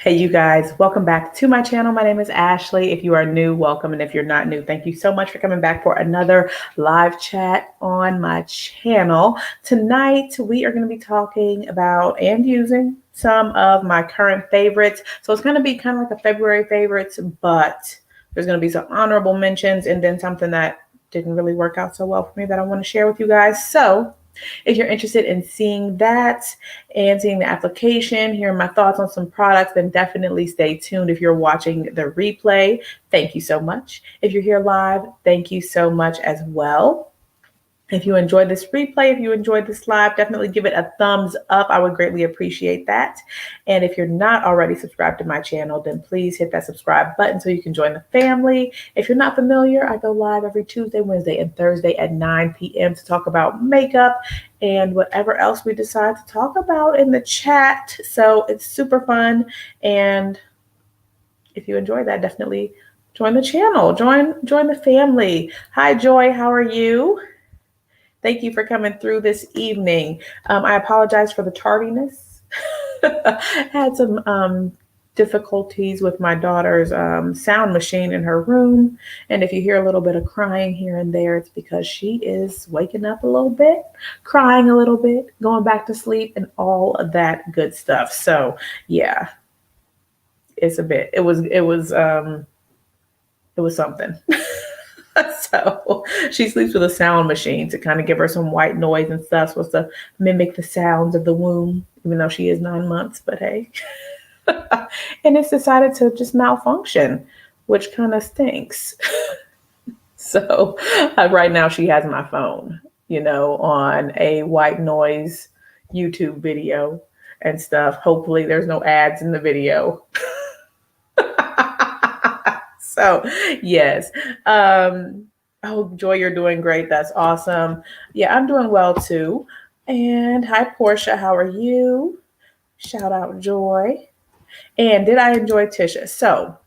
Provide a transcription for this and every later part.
Hey, you guys, welcome back to my channel. My name is Ashley. If you are new, welcome. And if you're not new, thank you so much for coming back for another live chat on my channel. Tonight, we are going to be talking about and using some of my current favorites. So it's going to be kind of like a February favorites, but there's going to be some honorable mentions and then something that didn't really work out so well for me that I want to share with you guys. So if you're interested in seeing that and seeing the application, hearing my thoughts on some products, then definitely stay tuned. If you're watching the replay, thank you so much. If you're here live, thank you so much as well. If you enjoyed this replay, if you enjoyed this live, definitely give it a thumbs up. I would greatly appreciate that. And if you're not already subscribed to my channel, then please hit that subscribe button so you can join the family. If you're not familiar, I go live every Tuesday, Wednesday, and Thursday at 9 p.m. to talk about makeup and whatever else we decide to talk about in the chat. So it's super fun. And if you enjoy that, definitely join the channel, join the family. Hi, Joy, how are you? Thank you for coming through this evening. I apologize for the tardiness. Had some difficulties with my daughter's sound machine in her room. And if you hear a little bit of crying here and there, it's because she is waking up a little bit, crying a little bit, going back to sleep, and all of that good stuff. So yeah, it's a bit, it was something. So she sleeps with a sound machine to kind of give her some white noise and stuff, supposed to mimic the sounds of the womb, even though she is 9 months, but hey. And it's decided to just malfunction, which kind of stinks. So right now she has my phone, on a white noise YouTube video and stuff. Hopefully there's no ads in the video. So yes. Oh, Joy, you're doing great. That's awesome. Yeah, I'm doing well too. And hi, Portia. How are you? Shout out Joy. And did I enjoy Tisha? So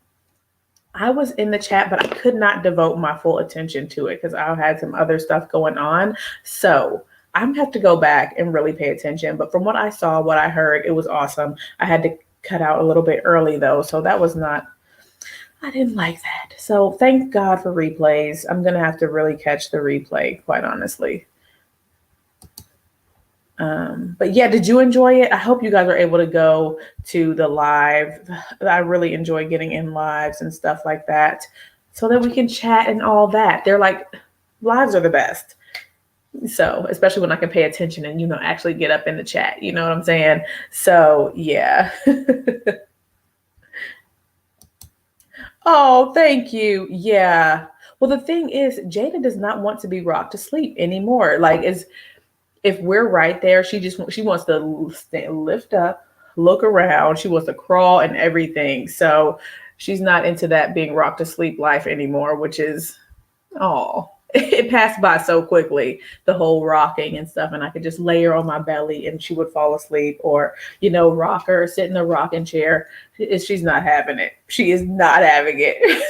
I was in the chat, but I could not devote my full attention to it because I had some other stuff going on. So I'm gonna have to go back and really pay attention. But from what I saw, what I heard, it was awesome. I had to cut out a little bit early though. So that was not, I didn't like that. So thank God for replays. I'm going to have to really catch the replay, quite honestly. But yeah, did you enjoy it? I hope you guys are able to go to the live. I really enjoy getting in lives and stuff like that so that we can chat and all that. They're like, lives are the best. So especially when I can pay attention and, actually get up in the chat. You know what I'm saying? So yeah. Oh, thank you. Yeah. Well, the thing is, Jada does not want to be rocked to sleep anymore. Like, if we're right there, she wants to lift up, look around. She wants to crawl and everything. So she's not into that being rocked to sleep life anymore, which is, it passed by so quickly, the whole rocking and stuff. And I could just lay her on my belly and she would fall asleep, or, rock her, sit in a rocking chair. She's not having it. She is not having it.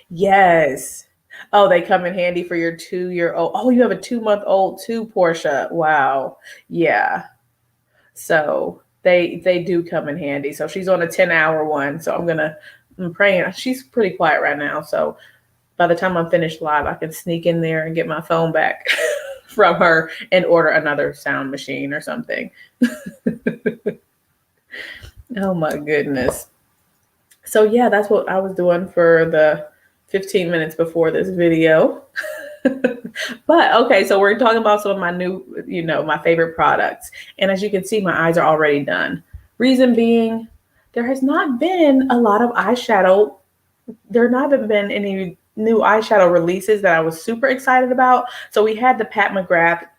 Yes. Oh, they come in handy for your 2-year-old. Oh, you have a 2-month-old too, Portia. Wow. Yeah. So they do come in handy. So she's on a 10-hour one. So I'm praying. She's pretty quiet right now. So by the time I'm finished live, I can sneak in there and get my phone back from her and order another sound machine or something. Oh my goodness. So yeah, that's what I was doing for the 15 minutes before this video. But okay, so we're talking about some of my new, my favorite products. And as you can see, my eyes are already done. Reason being, there has not been a lot of eyeshadow. There haven't been any new eyeshadow releases that I was super excited about. So we had the Pat McGrath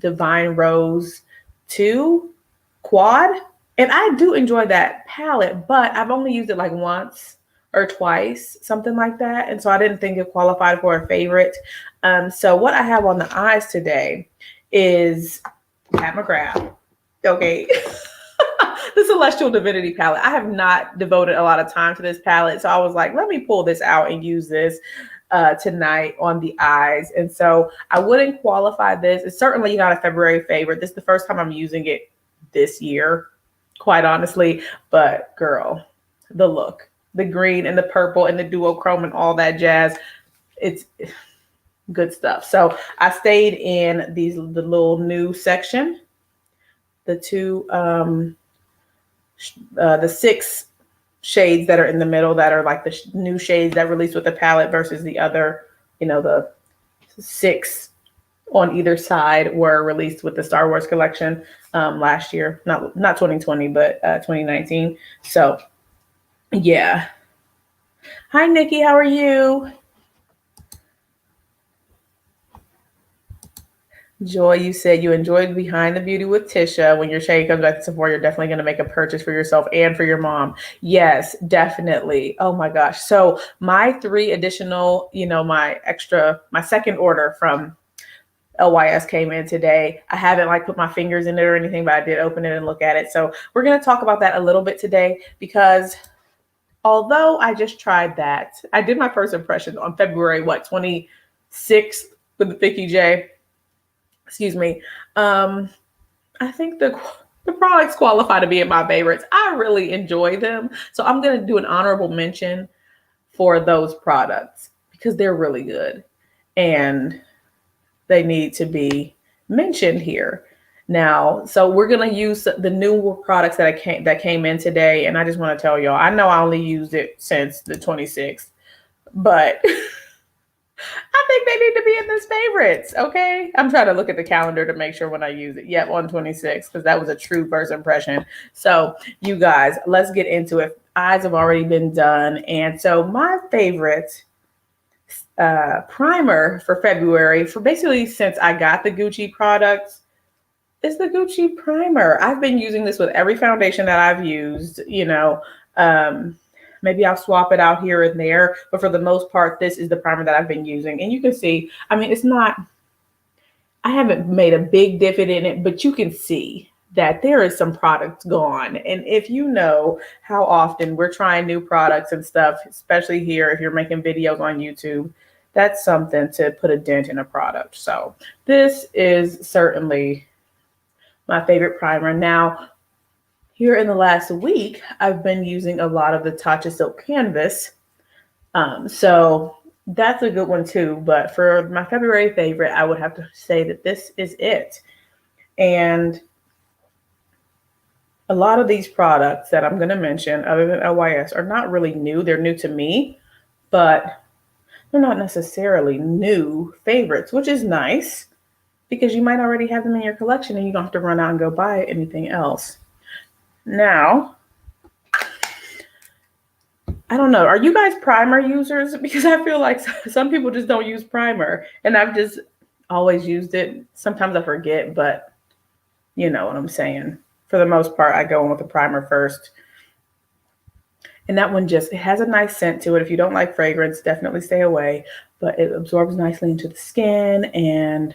Divine Rose 2 Quad. And I do enjoy that palette, but I've only used it like once or twice, something like that. And so I didn't think it qualified for a favorite. So what I have on the eyes today is Pat McGrath. Okay. The Celestial Divinity palette. I have not devoted a lot of time to this palette. So I was like, let me pull this out and use this tonight on the eyes. And so I wouldn't qualify this. It's certainly not a February favorite. This is the first time I'm using it this year. quite honestly. But girl, the look, the green and the purple and the duochrome and all that jazz, it's good stuff. So I stayed in the little new section, the two the six shades that are in the middle that are like the new shades that release with the palette versus the other, the six on either side were released with the Star Wars collection last year, not 2020, but 2019. So yeah. Hi, Nikki. How are you? Joy, you said you enjoyed Behind the Beauty with Tisha. When your shade comes back to Sephora, you're definitely going to make a purchase for yourself and for your mom. Yes, definitely. Oh my gosh. So my three additional, my second order from LYS came in today. I haven't like put my fingers in it or anything, but I did open it and look at it. So we're going to talk about that a little bit today, because although I just tried that, I did my first impressions on February, 26th with the Vicky J. Excuse me. I think the products qualify to be in my favorites. I really enjoy them. So I'm going to do an honorable mention for those products because they're really good and they need to be mentioned here. Now, so we're going to use the new products that came in today. And I just want to tell y'all, I know I only used it since the 26th, but I think they need to be in this favorites. Okay. I'm trying to look at the calendar to make sure when I use it. Yep, on 26, because that was a true first impression. So you guys, let's get into it. Eyes have already been done. And so my favorite primer for February, for basically since I got the Gucci products, is the Gucci primer. I've been using this with every foundation that I've used, maybe I'll swap it out here and there, but for the most part, this is the primer that I've been using. And you can see, I mean, I haven't made a big divot in it, but you can see that there is some products gone. And if you know how often we're trying new products and stuff, especially here, if you're making videos on YouTube, that's something to put a dent in a product. So this is certainly my favorite primer. Now, here in the last week, I've been using a lot of the Tatcha Silk Canvas. So that's a good one too. But for my February favorite, I would have to say that this is it. And a lot of these products that I'm going to mention, other than LYS, are not really new. They're new to me, but they're not necessarily new favorites, which is nice because you might already have them in your collection and you don't have to run out and go buy anything else. Now, I don't know. Are you guys primer users? Because I feel like some people just don't use primer, and I've just always used it. Sometimes I forget, but you know what I'm saying. For the most part, I go in with the primer first. And that one it has a nice scent to it. If you don't like fragrance, definitely stay away. But it absorbs nicely into the skin and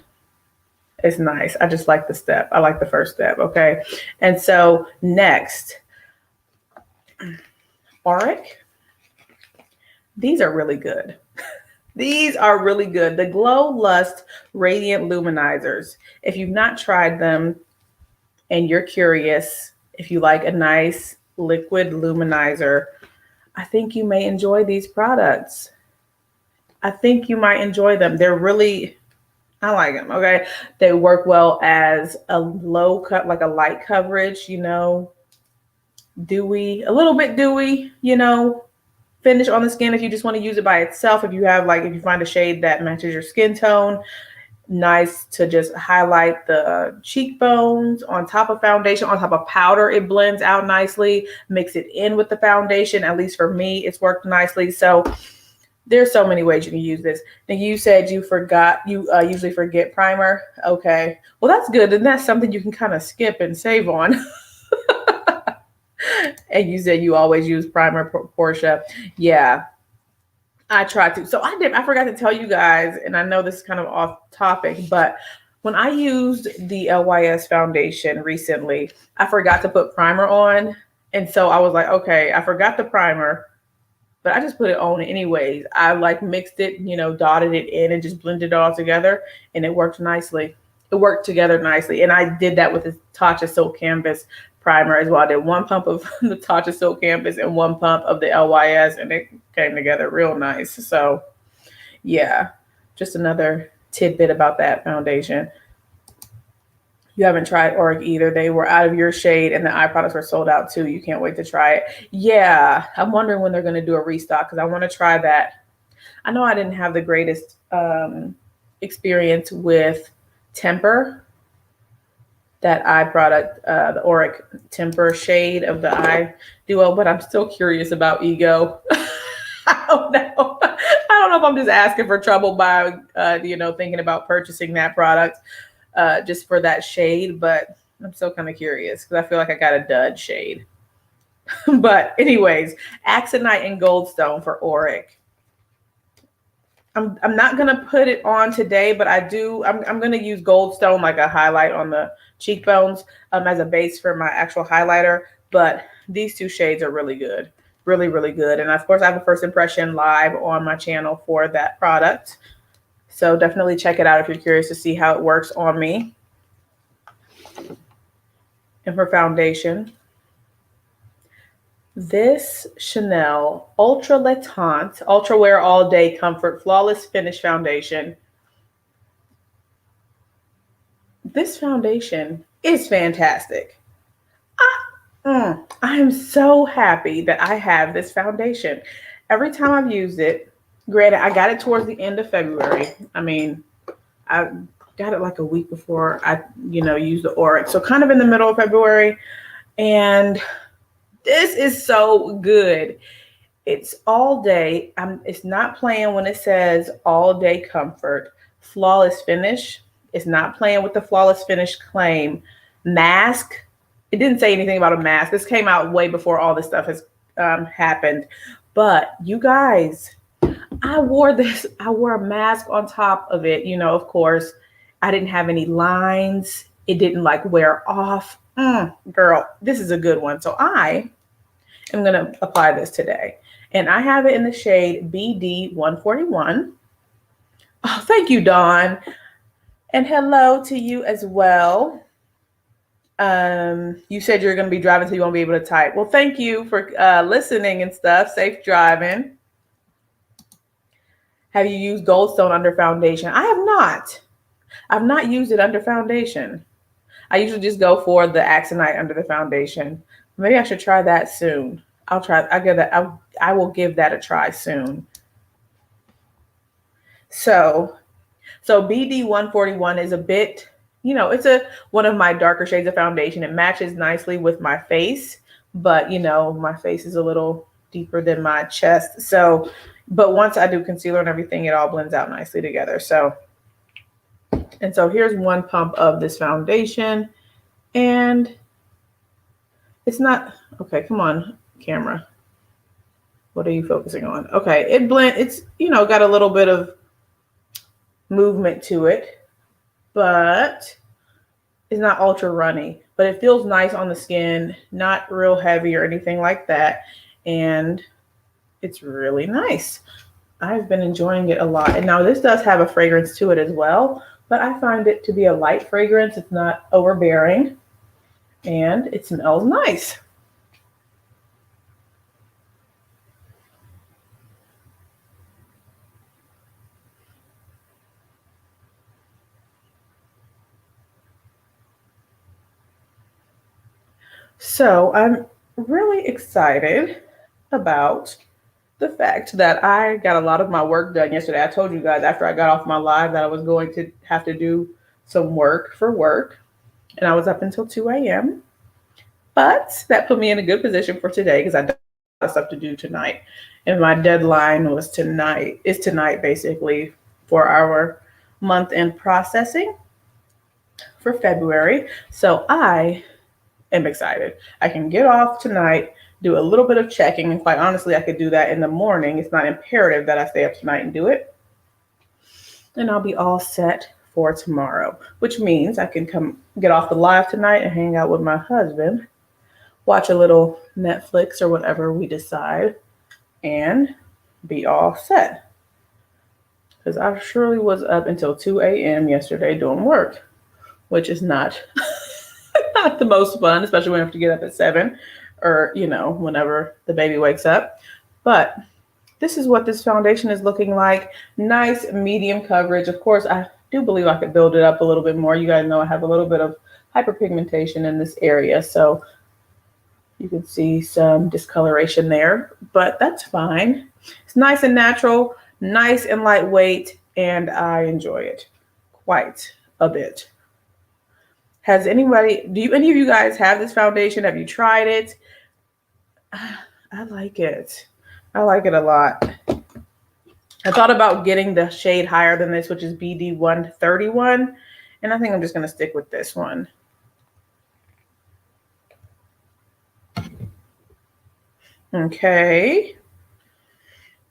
it's nice. I just like the step. I like the first step. Okay. And so next, Marc. These are really good. These are really good. The Glow Lust Radiant Luminizers. If you've not tried them and you're curious, if you like a nice liquid luminizer, I think you may enjoy these products. I think you might enjoy them. They're really, I like them. Okay. They work well as a low cut, like a light coverage, dewy, a little bit dewy, finish on the skin. If you just want to use it by itself, if you find a shade that matches your skin tone, nice to just highlight the cheekbones on top of foundation, on top of powder. It blends out nicely, mix it in with the foundation. At least for me, it's worked nicely. So there's so many ways you can use this. Then you said you usually forget primer. Okay. Well, that's good. And that's something you can kind of skip and save on. And you said you always use primer, Portia. Yeah, I tried to. So I forgot to tell you guys, and I know this is kind of off topic, but when I used the LYS foundation recently, I forgot to put primer on. And so I was like, okay, I forgot the primer, but I just put it on anyways. I mixed it, dotted it in and just blended it all together, and it worked nicely. it worked together nicely. And I did that with the Tatcha Silk Canvas primer as well. I did 1 pump of the Tatcha Silk Canvas and 1 pump of the LYS, and it came together real nice. So yeah, just another tidbit about that foundation. You haven't tried Auric either. They were out of your shade and the eye products were sold out too. You can't wait to try it. Yeah, I'm wondering when they're going to do a restock because I want to try that. I know I didn't have the greatest experience with Temper, that eye product, the Auric Temper shade of the eye duo, but I'm still curious about Ego. I don't know. I don't know if I'm just asking for trouble by, thinking about purchasing that product just for that shade, but I'm still kind of curious because I feel like I got a dud shade. But anyways, Axonite and Goldstone for Auric. I'm not gonna put it on today, but I'm gonna use Goldstone like a highlight on the cheekbones as a base for my actual highlighter. But these two shades are really good, really, really good. And of course, I have a first impression live on my channel for that product. So definitely check it out if you're curious to see how it works on me. And for foundation, this Chanel Ultra Letante Ultra Wear All Day Comfort Flawless Finish Foundation. This foundation is fantastic. I am so happy that I have this foundation. Every time I've used it, granted, I got it towards the end of February. I mean, I got it like a week before I, used the Auric. So kind of in the middle of February. And this is so good. It's all day. It's not playing when it says all day comfort. Flawless finish. It's not playing with the flawless finish claim. Mask. It didn't say anything about a mask. This came out way before all this stuff has happened. But you guys, I wore this. I wore a mask on top of it. Of course, I didn't have any lines. It didn't wear off. Girl, this is a good one. So I am going to apply this today. And I have it in the shade BD 141. Oh, thank you, Dawn. And hello to you as well. You said you're going to be driving, so you won't be able to type. Well, thank you for listening and stuff. Safe driving. Have you used Goldstone under foundation? I have not. I've not used it under foundation. I usually just go for the Axonite under the foundation. Maybe I should try that soon. I'll try. I will give that a try soon. So BD 141 is a bit, it's one of my darker shades of foundation. It matches nicely with my face, but my face is a little deeper than my chest. So, but once I do concealer and everything, it all blends out nicely together. So here's 1 pump of this foundation, and it's not, okay, come on, camera. What are you focusing on? Okay, it's, got a little bit of movement to it, but it's not ultra runny, but it feels nice on the skin, not real heavy or anything like that. And it's really nice. I've been enjoying it a lot. And now this does have a fragrance to it as well, but I find it to be a light fragrance. It's not overbearing and it smells nice. So I'm really excited about the fact that I got a lot of my work done yesterday. I told you guys after I got off my live that I was going to have to do some work for work, and I was up until 2 a.m. But that put me in a good position for today because I got a lot of stuff to do tonight. And my deadline was tonight basically for our month-end processing for February. So I am excited. I can get off tonight, do a little bit of checking, and quite honestly, I could do that in the morning. It's not imperative that I stay up tonight and do it. And I'll be all set for tomorrow, which means I can come get off the live tonight and hang out with my husband, watch a little Netflix or whatever we decide, and be all set. Because I surely was up until 2 a.m. yesterday doing work. which is not not the most fun, especially when you have to get up at 7 or, whenever the baby wakes up. But this is what this foundation is looking like. Nice medium coverage. Of course, I do believe I could build it up a little bit more. You guys know I have a little bit of hyperpigmentation in this area, so you can see some discoloration there, but that's fine. It's nice and natural, nice and lightweight, and I enjoy it quite a bit. Do any of you guys have this foundation? Have you tried it? I like it. I like it a lot. I thought about getting the shade higher than this, which is BD 131, and I think I'm just going to stick with this one. Okay.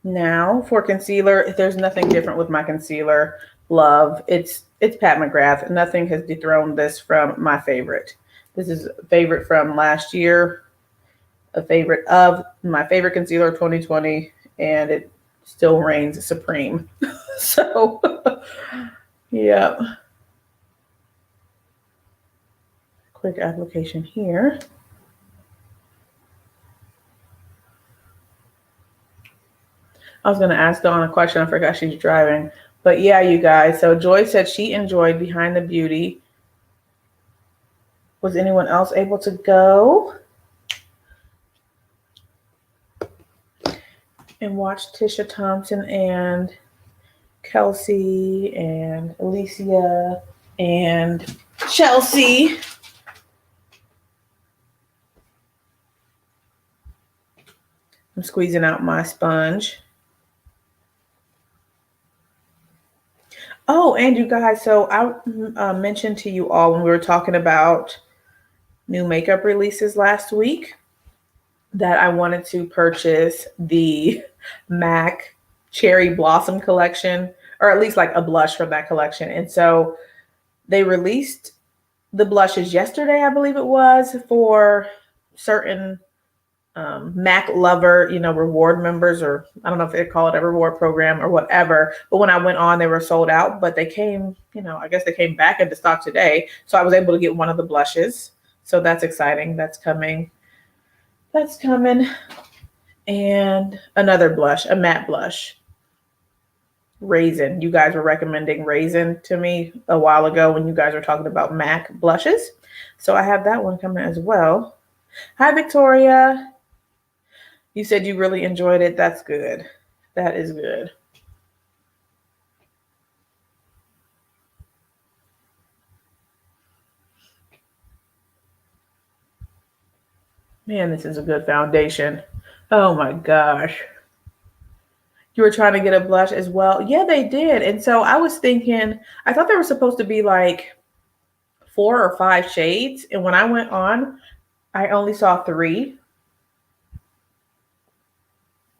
Now for concealer, there's nothing different with my concealer. Love. It's Pat McGrath. Nothing has dethroned this from my favorite. This is a favorite from last year, a favorite of my favorite concealer of 2020, and it still reigns supreme. So, yeah. Quick application here. I was going to ask Dawn a question. I forgot she's driving. But yeah, you guys. So Joy said she enjoyed Behind the Beauty. Was anyone else able to go and watch Tisha Thompson and Kelsey and Alicia and Chelsea? I'm squeezing out my sponge. Oh, and you guys, so I mentioned to you all when we were talking about new makeup releases last week that I wanted to purchase the MAC Cherry Blossom collection, or at least like a blush from that collection. And so they released the blushes yesterday, I believe it was, for certain MAC Lover, reward members, or I don't know if they call it a reward program or whatever. But when I went on, they were sold out, but they came, I guess they came back into stock today. So I was able to get one of the blushes. So that's exciting. That's coming. And another blush, a matte blush. Raisin. You guys were recommending Raisin to me a while ago when you guys were talking about MAC blushes. So I have that one coming as well. Hi, Victoria. You said you really enjoyed it. That's good. That is good. Man, this is a good foundation. Oh my gosh. You were trying to get a blush as well? Yeah, they did. And so I was thinking, I thought there were supposed to be like 4 or 5 shades. And when I went on, I only saw 3.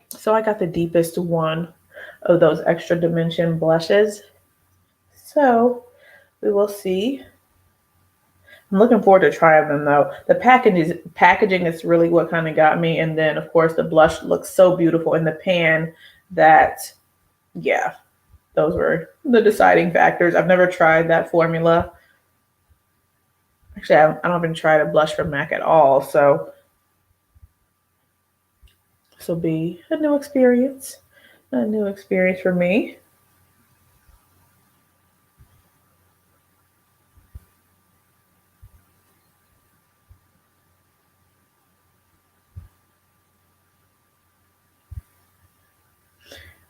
So I got the deepest one of those extra dimension blushes. So we will see. I'm looking forward to trying them though. The packaging is really what kind of got me. And then of course the blush looks so beautiful in the pan that, yeah, those were the deciding factors. I've never tried that formula. Actually, I don't even try a blush from MAC at all. So this will be a new experience for me.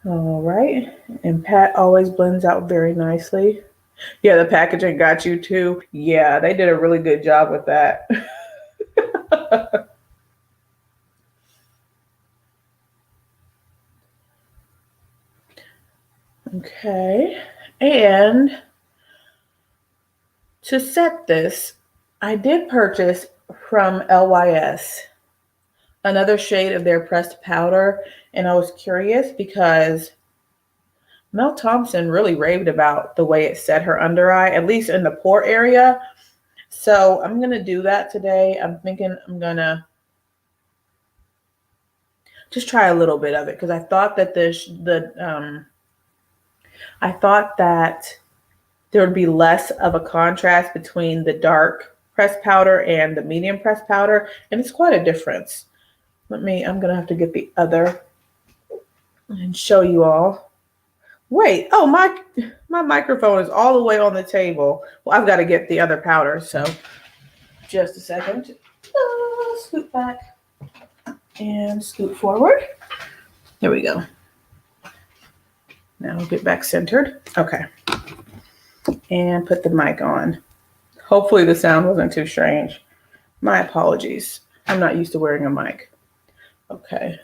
All right. And Pat always blends out very nicely. Yeah, the packaging got you too. Yeah, they did a really good job with that. Okay. And to set this, I did purchase from LYS another shade of their pressed powder. And I was curious because Mel Thompson really raved about the way it set her under eye, at least in the pore area. So I'm going to do that today. I'm thinking I'm going to just try a little bit of it because I thought that there would be less of a contrast between the dark pressed powder and the medium pressed powder. And it's quite a difference. I'm going to have to get the other and show you all. Wait, oh, my microphone is all the way on the table. Well, I've got to get the other powder, so just a second. Scoot back and scoot forward. There we go. Now get back centered. Okay. And put the mic on. Hopefully the sound wasn't too strange. My apologies. I'm not used to wearing a mic. Okay.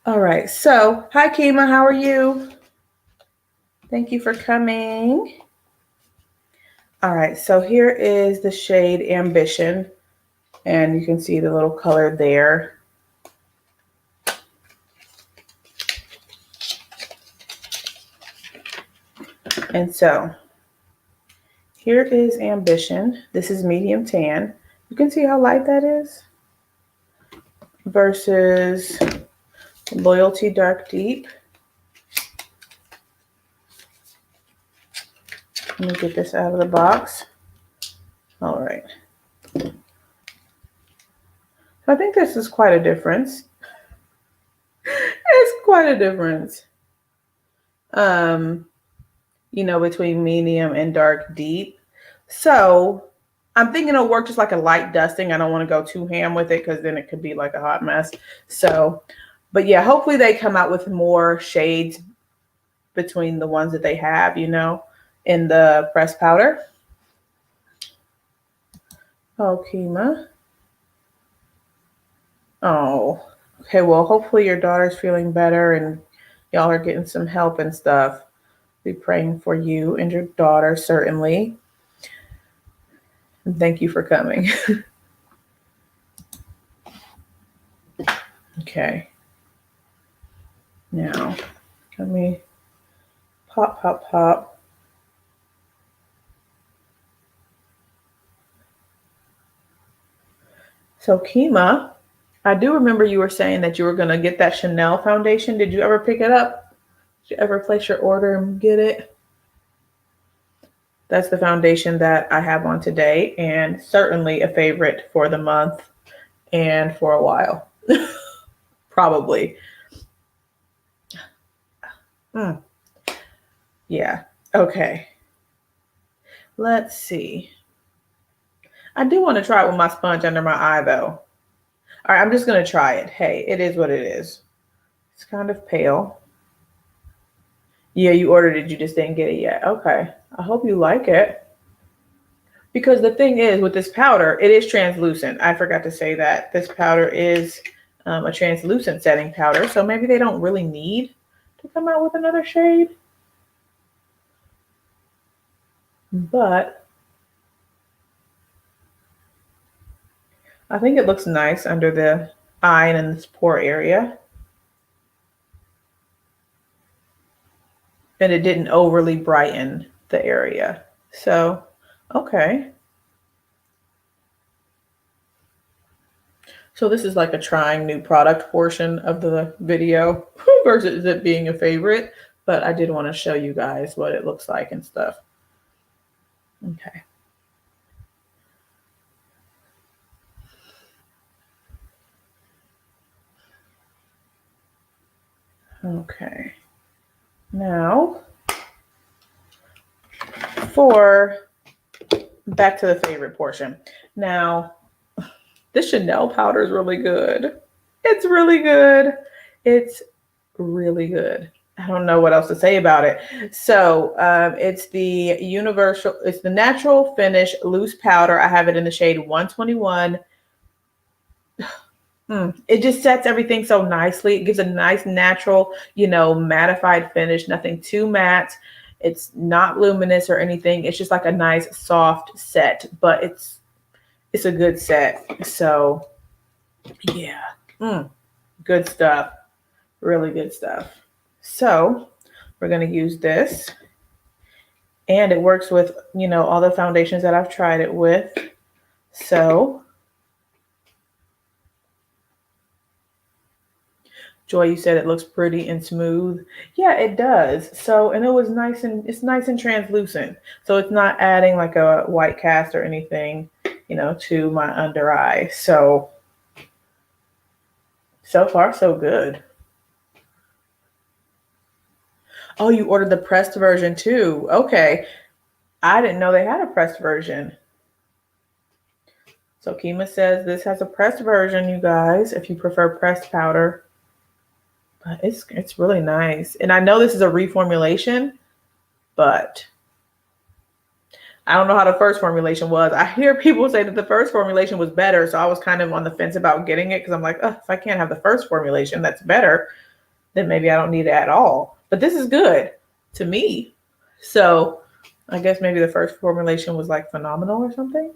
All right, so hi Kima, how are you? Thank you for coming. All right, so here is the shade Ambition, and you can see the little color there. And so here is Ambition. This is medium tan. You can see how light that is versus Loyalty Dark Deep. Let me get this out of the box. All right. I think this is quite a difference. It's quite a difference. You know, between medium and dark deep. So I'm thinking it'll work just like a light dusting. I don't want to go too ham with it because then it could be like a hot mess. So, but yeah, hopefully they come out with more shades between the ones that they have, you know, in the pressed powder. Oh, Kima. Oh, okay. Well, hopefully your daughter's feeling better and y'all are getting some help and stuff. Be praying for you and your daughter, certainly. And thank you for coming. Okay. Now, let me pop. So, Kima, I do remember you were saying that you were going to get that Chanel foundation. Did you ever pick it up? Did you ever place your order and get it? That's the foundation that I have on today, and certainly a favorite for the month and for a while. Probably. Yeah. Okay. Let's see. I do want to try it with my sponge under my eye, though. All right, I'm just going to try it. Hey, it is what it is. It's kind of pale. Yeah, you ordered it. You just didn't get it yet. Okay. I hope you like it. Because the thing is, with this powder, it is translucent. I forgot to say that. This powder is a translucent setting powder. So maybe they don't really need to come out with another shade. But I think it looks nice under the eye and in this pore area. And it didn't overly brighten the area. So, okay. So this is like a trying new product portion of the video versus it being a favorite. But I did want to show you guys what it looks like and stuff. Okay. Okay. Now, back to the favorite portion. Now, this Chanel powder is really good. It's really good. It's really good. I don't know what else to say about it. So it's the natural finish loose powder. I have it in the shade 121. It just sets everything so nicely. It gives a nice natural, mattified finish, nothing too matte. It's not luminous or anything. It's just like a nice soft set, but it's a good set. So yeah, good stuff. Really good stuff. So we're going to use this, and it works with, all the foundations that I've tried it with. So Joy, you said it looks pretty and smooth. Yeah, it does. So, and it was nice and it's nice and translucent. So it's not adding like a white cast or anything, to my under eye. So far so good. Oh, you ordered the pressed version too. Okay. I didn't know they had a pressed version. So Kima says this has a pressed version, you guys, if you prefer pressed powder. But it's really nice. And I know this is a reformulation, but I don't know how the first formulation was. I hear people say that the first formulation was better, so I was kind of on the fence about getting it because I'm like, if I can't have the first formulation that's better, then maybe I don't need it at all. But this is good to me. So I guess maybe the first formulation was like phenomenal or something.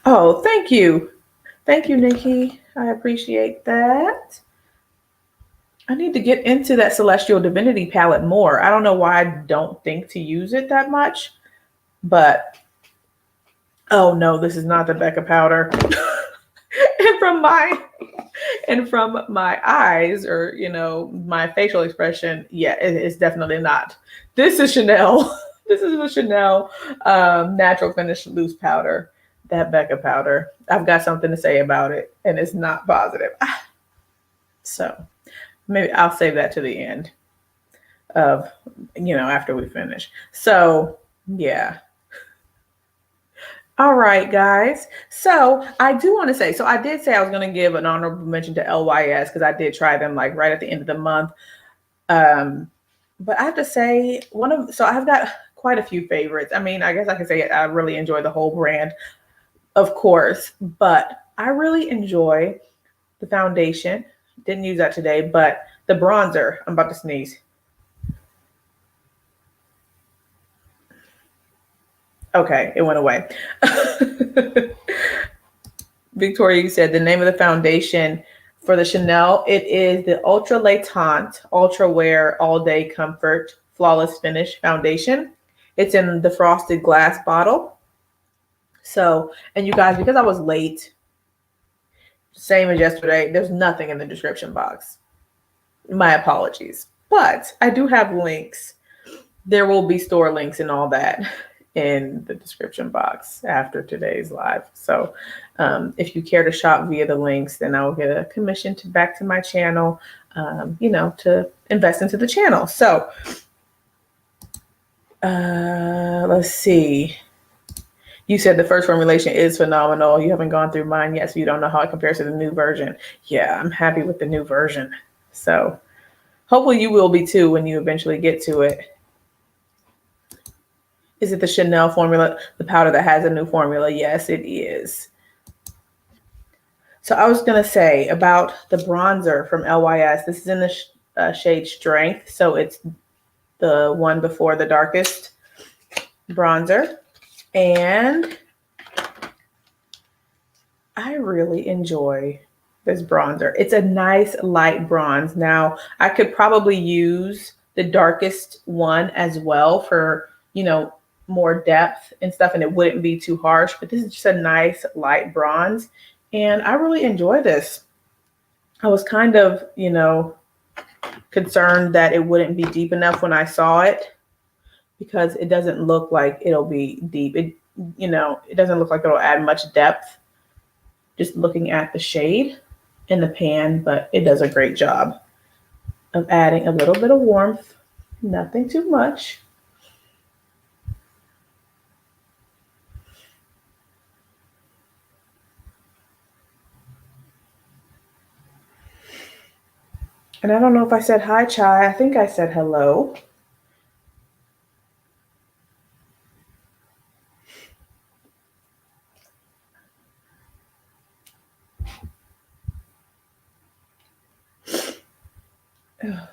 Oh, thank you. Thank you, Nikki. I appreciate that. I need to get into that Celestial Divinity palette more. I don't know why I don't think to use it that much, but oh no, this is not the Becca powder. and from my eyes or my facial expression, yeah, it's definitely not. This is Chanel. This is the Chanel natural finish loose powder, that Becca powder. I've got something to say about it, and it's not positive. So maybe I'll save that to the end of after we finish. So yeah. All right, guys. So I do want to say, so I did say I was going to give an honorable mention to LYS because I did try them like right at the end of the month. But I have to say so I've got quite a few favorites. I mean, I guess I can say I really enjoy the whole brand, of course, but I really enjoy the foundation. Didn't use that today, but the bronzer. I'm about to sneeze. Okay, it went away. Victoria, you said the name of the foundation for the Chanel, it is the Ultra Latant Ultra Wear All Day Comfort Flawless Finish Foundation. It's in the frosted glass bottle. So, and you guys, because I was late, same as yesterday, there's nothing in the description box. My apologies. But I do have links. There will be store links and all that in the description box after today's live. So if you care to shop via the links, then I will get a commission back to my channel, to invest into the channel. So let's see. You said the first formulation is phenomenal. You haven't gone through mine yet, so you don't know how it compares to the new version. Yeah, I'm happy with the new version. So hopefully you will be too when you eventually get to it. Is it the Chanel formula, the powder that has a new formula? Yes, it is. So I was going to say about the bronzer from LYS. This is in the shade Strength. So it's the one before the darkest bronzer. And I really enjoy this bronzer. It's a nice light bronze. Now, I could probably use the darkest one as well for, more depth and stuff, and it wouldn't be too harsh, but this is just a nice light bronze, and I really enjoy this. I was kind of, concerned that it wouldn't be deep enough when I saw it because it doesn't look like it'll be deep. It doesn't look like it'll add much depth just looking at the shade in the pan, but it does a great job of adding a little bit of warmth, nothing too much. And I don't know if I said hi, Chai. I think I said hello. Oh,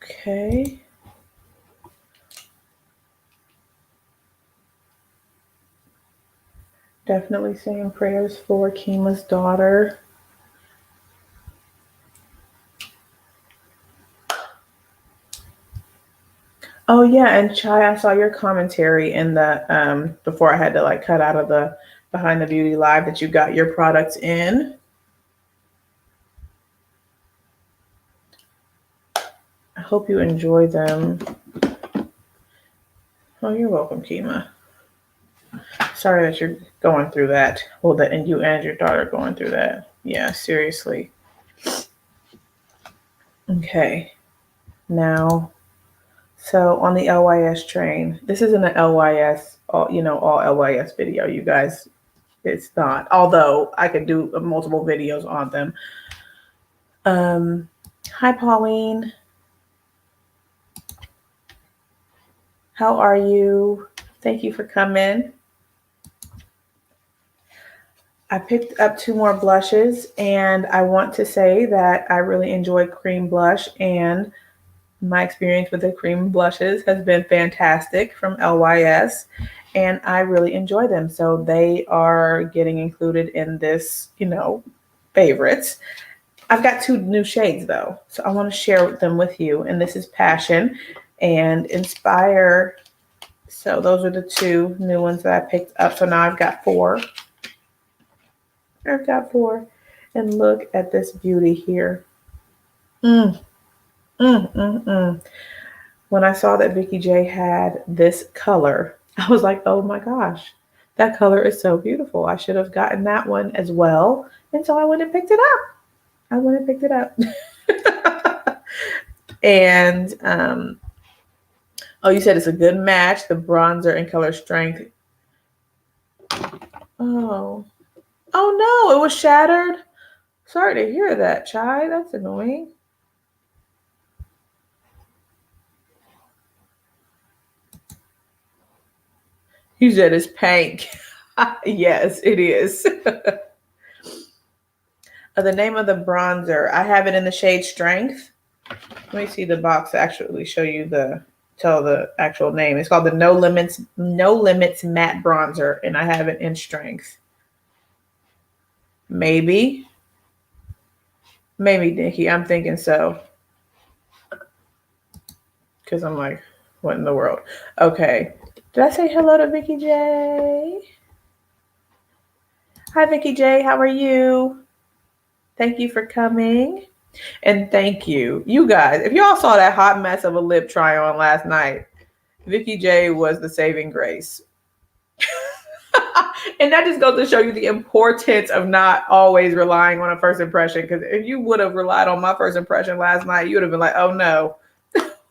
okay. Definitely saying prayers for Kima's daughter. Oh yeah, and Chai, I saw your commentary in the before I had to like cut out of the Behind the Beauty Live that you got your products in. I hope you enjoy them. Oh, you're welcome, Kima. Sorry that you're going through that. Well, that and you and your daughter going through that. Yeah, seriously. Okay. Now, so on the LYS train, this isn't an LYS, all LYS video, you guys. It's not. Although I could do multiple videos on them. Hi, Pauline. How are you? Thank you for coming. I picked up 2 more blushes, and I want to say that I really enjoy cream blush, and my experience with the cream blushes has been fantastic from LYS, and I really enjoy them. So they are getting included in this, favorites. I've got 2 new shades though, so I want to share them with you. And this is Passion and Inspire. So those are the 2 new ones that I picked up. So now I've got 4. And look at this beauty here. When I saw that Vicky J had this color, I was like, oh my gosh, that color is so beautiful. I should have gotten that one as well. And so I went and picked it up. And, you said it's a good match, the bronzer and color strength. Oh no, it was shattered. Sorry to hear that, Chai. That's annoying. You said it's pink. Yes, it is. The name of the bronzer, I have it in the shade Strength. Let me see the box to actually show you tell the actual name. It's called the No Limits Matte Bronzer, and I have it in Strength. Maybe, Nikki, I'm thinking so. Because I'm like, what in the world? Okay. Did I say hello to Vicky J? Hi, Vicky J. How are you? Thank you for coming. And thank you. You guys, if y'all saw that hot mess of a lip try on last night, Vicky J was the saving grace. And that just goes to show you the importance of not always relying on a first impression. Because if you would have relied on my first impression last night, you would have been like, oh no,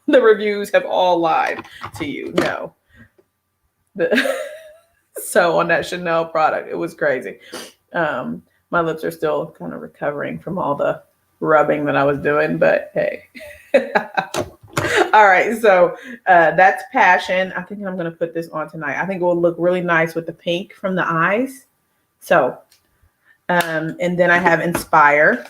the reviews have all lied to you. No. So on that Chanel product, it was crazy. My lips are still kind of recovering from all the rubbing that I was doing, but hey. All right, so that's Passion. I think I'm going to put this on tonight. I think it will look really nice with the pink from the eyes. So, and then I have Inspire.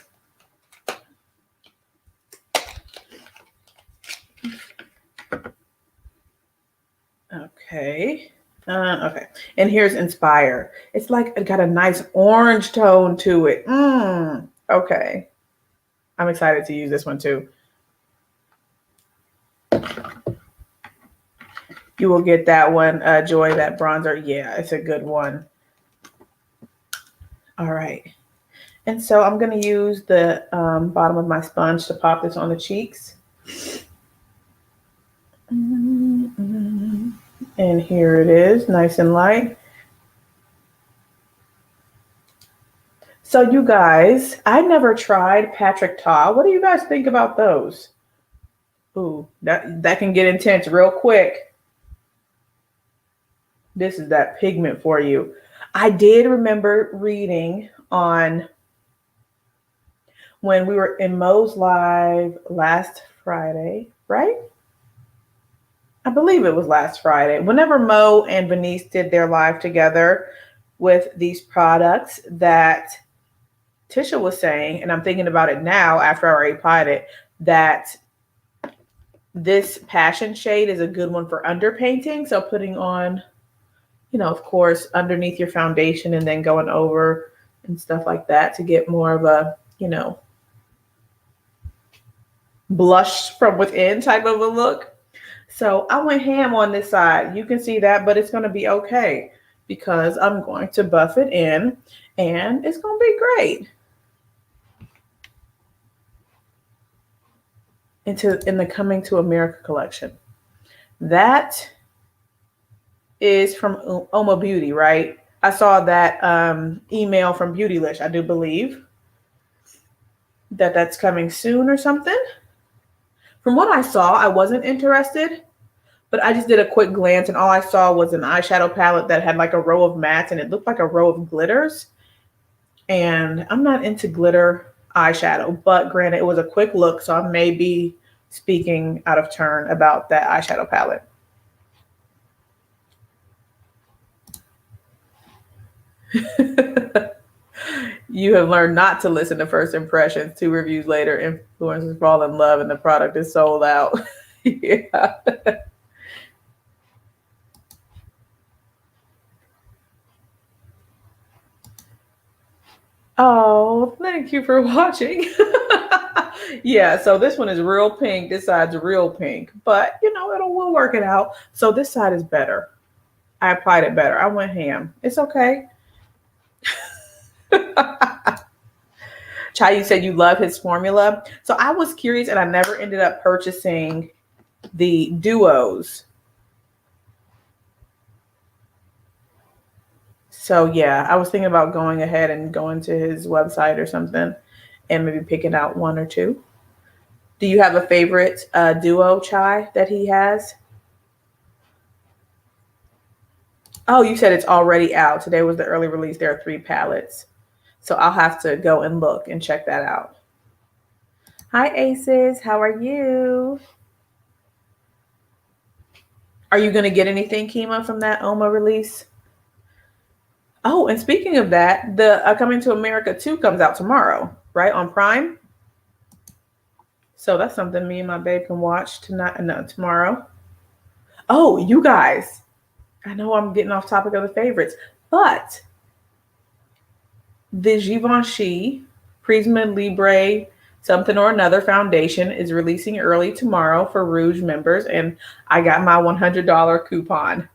Okay. Okay. And here's Inspire. It's like it got a nice orange tone to it. Okay. I'm excited to use this one too. You will get that one, Joy, that bronzer. Yeah, it's a good one. All right. And so I'm going to use the bottom of my sponge to pop this on the cheeks. And here it is, nice and light. So you guys, I never tried Patrick Ta. What do you guys think about those? Ooh, that can get intense real quick. This is that pigment for you. I did remember reading on when we were in Mo's live last Friday, right? I believe it was last Friday. Whenever Mo and Venice did their live together with these products, that Tisha was saying, and I'm thinking about it now after I already applied it, that this Passion shade is a good one for underpainting. So putting on of course, underneath your foundation and then going over and stuff like that to get more of a, blush from within type of a look. So I went ham on this side. You can see that, but it's going to be okay because I'm going to buff it in and it's going to be great. In the Coming to America collection. That is from Oma Beauty, right? I saw that email from Beautylish, I do believe that that's coming soon or something. From what I saw, I wasn't interested, but I just did a quick glance and all I saw was an eyeshadow palette that had like a row of mattes and it looked like a row of glitters. And I'm not into glitter eyeshadow, but granted, it was a quick look, so I may be speaking out of turn about that eyeshadow palette. You have learned not to listen to first impressions. 2 reviews later, influencers fall in love and the product is sold out. Yeah. Oh, thank you for watching. Yeah, so this one is real pink. This side's real pink, but we'll work it out. So this side is better. I applied it better. I went ham. It's okay. Chai, you said you love his formula. So I was curious and I never ended up purchasing the duos. So yeah, I was thinking about going ahead and going to his website or something and maybe picking out 1 or 2. Do you have a favorite duo, Chai, that he has? Oh, you said it's already out. Today was the early release. There are 3 palettes. So I'll have to go and look and check that out. Hi, Aces. How are you? Are you going to get anything, Kima, from that Oma release? Oh, and speaking of that, the Coming to America 2 comes out tomorrow, right, on Prime? So that's something me and my babe can watch tomorrow. Oh, you guys. I know I'm getting off topic of the favorites, but the Givenchy Prisma Libre something or another foundation is releasing early tomorrow for Rouge members, and I got my $100 coupon.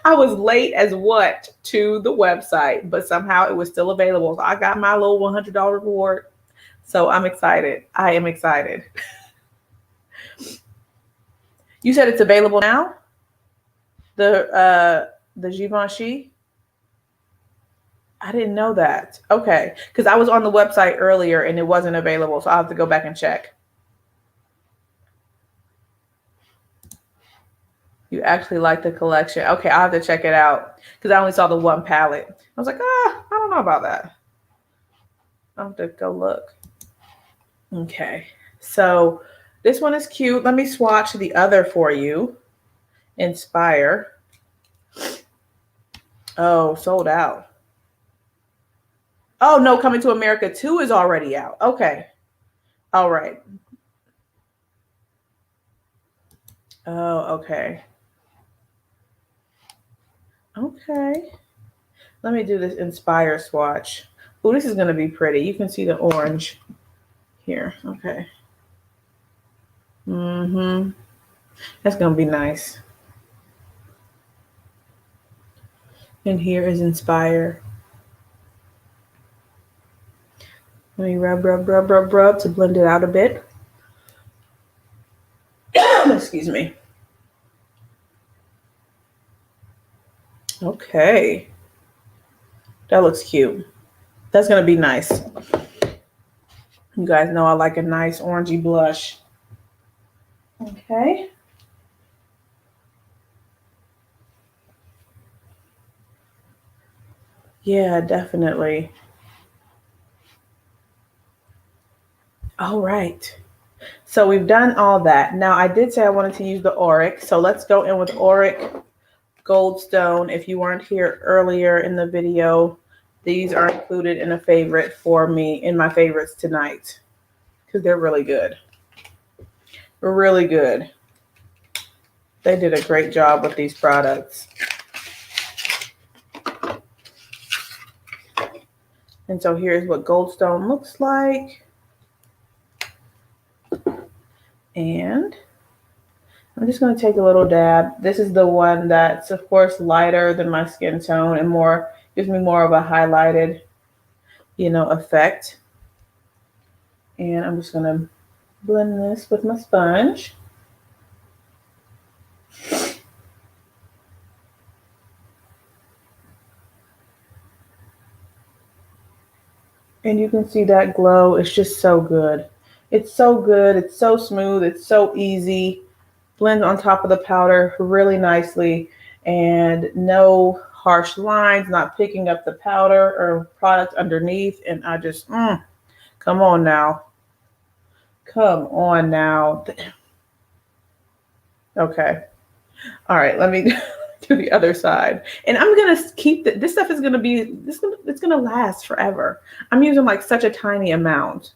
I was late as what to the website, but somehow it was still available. So I got my little $100 reward. So I'm excited. I am excited. You said it's available now? The Givenchy? I didn't know that. Okay. Because I was on the website earlier and it wasn't available. So I'll have to go back and check. You actually like the collection. Okay, I'll have to check it out. Because I only saw the 1 palette. I was like, I don't know about that. I'll have to go look. Okay. So this one is cute. Let me swatch the other for you. Inspire. Oh, sold out. Oh, no, Coming to America 2 is already out. Okay. All right. Oh, okay. Okay. Let me do this Inspire swatch. Oh, this is going to be pretty. You can see the orange here. Okay. That's going to be nice. And here is Inspire. Let me rub to blend it out a bit. Excuse me. Okay. That looks cute. That's going to be nice. You guys know I like a nice orangey blush. Okay. Yeah, definitely. All right. So we've done all that. Now I did say I wanted to use the Auric. So let's go in with Auric Goldstone. If you weren't here earlier in the video, these are included in a favorite for me in my favorites tonight because they're really good. Really good. They did a great job with these products. And so here's what Goldstone looks like. And I'm just going to take a little dab. This is the one that's, of course, lighter than my skin tone and more, gives me more of a highlighted, effect. And I'm just going to blend this with my sponge. And you can see that glow. It's just so good. It's so good. It's so smooth. It's so easy. Blends on top of the powder really nicely. And no harsh lines, not picking up the powder or product underneath. And I just, come on now. Come on now. Okay. All right, let me do the other side. And I'm going to keep this stuff is going to be, it's going to last forever. I'm using like such a tiny amount.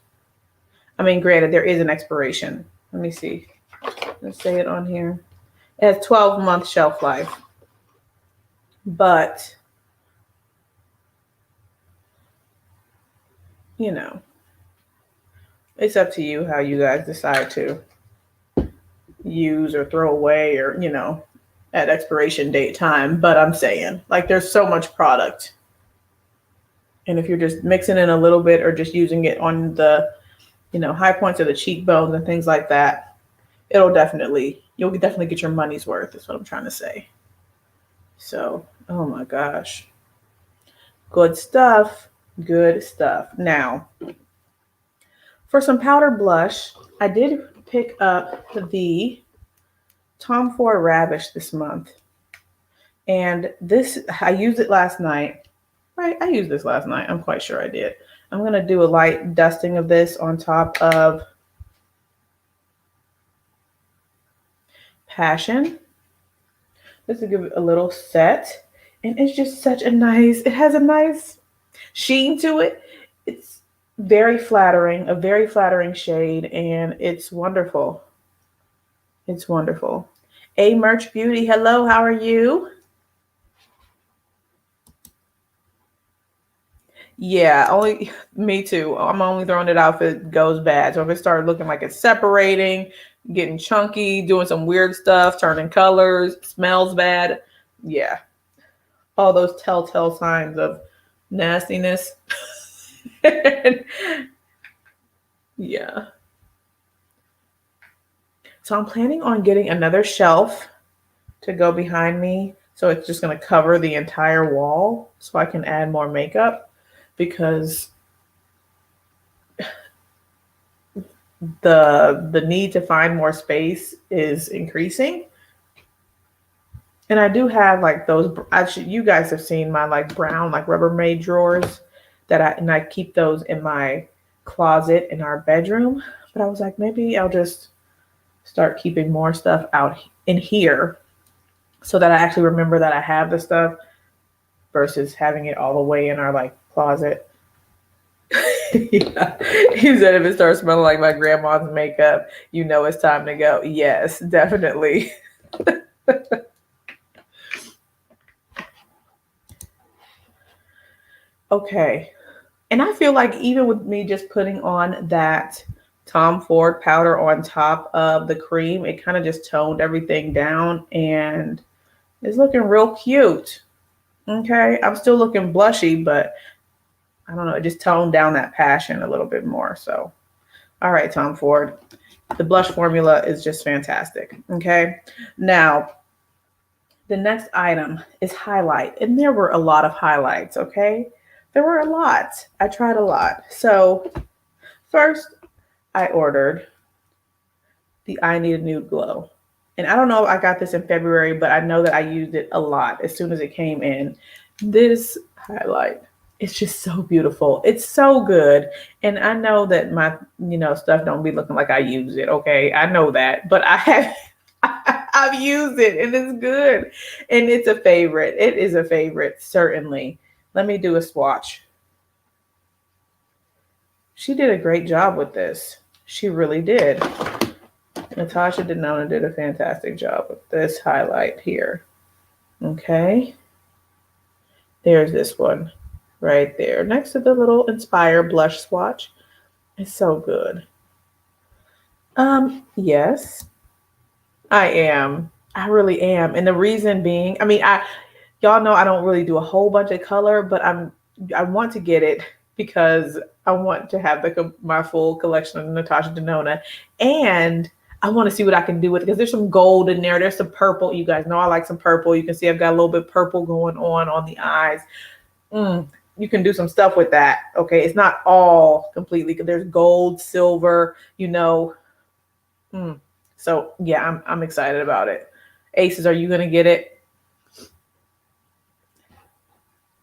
I mean, granted, there is an expiration. Let me see. Let's say it on here. It has 12-month shelf life. But, it's up to you how you guys decide to use or throw away or, at expiration date time. But I'm saying, like, there's so much product. And if you're just mixing in a little bit or just using it on the, high points of the cheekbones and things like that, you'll definitely get your money's worth, is what I'm trying to say. So, oh my gosh. Good stuff. Good stuff. Now, for some powder blush, I did pick up the Tom Ford Ravish this month. And this, I used it last night. Right, I used this last night. I'm quite sure I did. I'm going to do a light dusting of this on top of Passion. Just to give it a little set. And it's just such a nice, it has a nice sheen to it. It's very flattering, a very flattering shade, and it's wonderful. It's wonderful. A Merch Beauty, hello, how are you? Yeah, only me too. I'm only throwing it out if it goes bad. So if it started looking like it's separating, getting chunky, doing some weird stuff, turning colors, smells bad, yeah, all those telltale signs of nastiness. Yeah. So I'm planning on getting another shelf to go behind me. So it's just going to cover the entire wall so I can add more makeup, because the need to find more space is increasing. And I do have like those, actually, you guys have seen my like brown, like Rubbermaid drawers and I keep those in my closet in our bedroom. But I was like, maybe I'll just start keeping more stuff out in here so that I actually remember that I have the stuff versus having it all the way in our like closet. Yeah. He said if it starts smelling like my grandma's makeup, it's time to go. Yes, definitely. Okay. And I feel like even with me just putting on that Tom Ford powder on top of the cream, it kind of just toned everything down and it's looking real cute. Okay. I'm still looking blushy, but I don't know. It just toned down that passion a little bit more. So, all right, Tom Ford. The blush formula is just fantastic. Okay. Now, the next item is highlight. And there were a lot of highlights. Okay. There were a lot. I tried a lot. So, first, I ordered the I Need a Nude Glow. And I don't know if I got this in February, but I know that I used it a lot as soon as it came in. This highlight, it's just so beautiful. It's so good. And I know that my, stuff don't be looking like I use it. Okay. I know that, but I've used it and it's good. And it's a favorite. It is a favorite, certainly. Let me do a swatch. She did a great job with this. She really did. Natasha Denona did a fantastic job with this highlight here. Okay. There's this one. right there next to the little Inspire blush swatch. It's so good. Yes, I am. I really am. And the reason being, I mean, y'all know I don't really do a whole bunch of color, but I want to get it because I want to have my full collection of Natasha Denona, and I want to see what I can do with it because there's some gold in there. There's some purple. You guys know I like some purple. You can see I've got a little bit purple going on the eyes. You can do some stuff with that. Okay, it's not all completely. There's gold, silver. So yeah, I'm excited about it. Aces, are you gonna get it?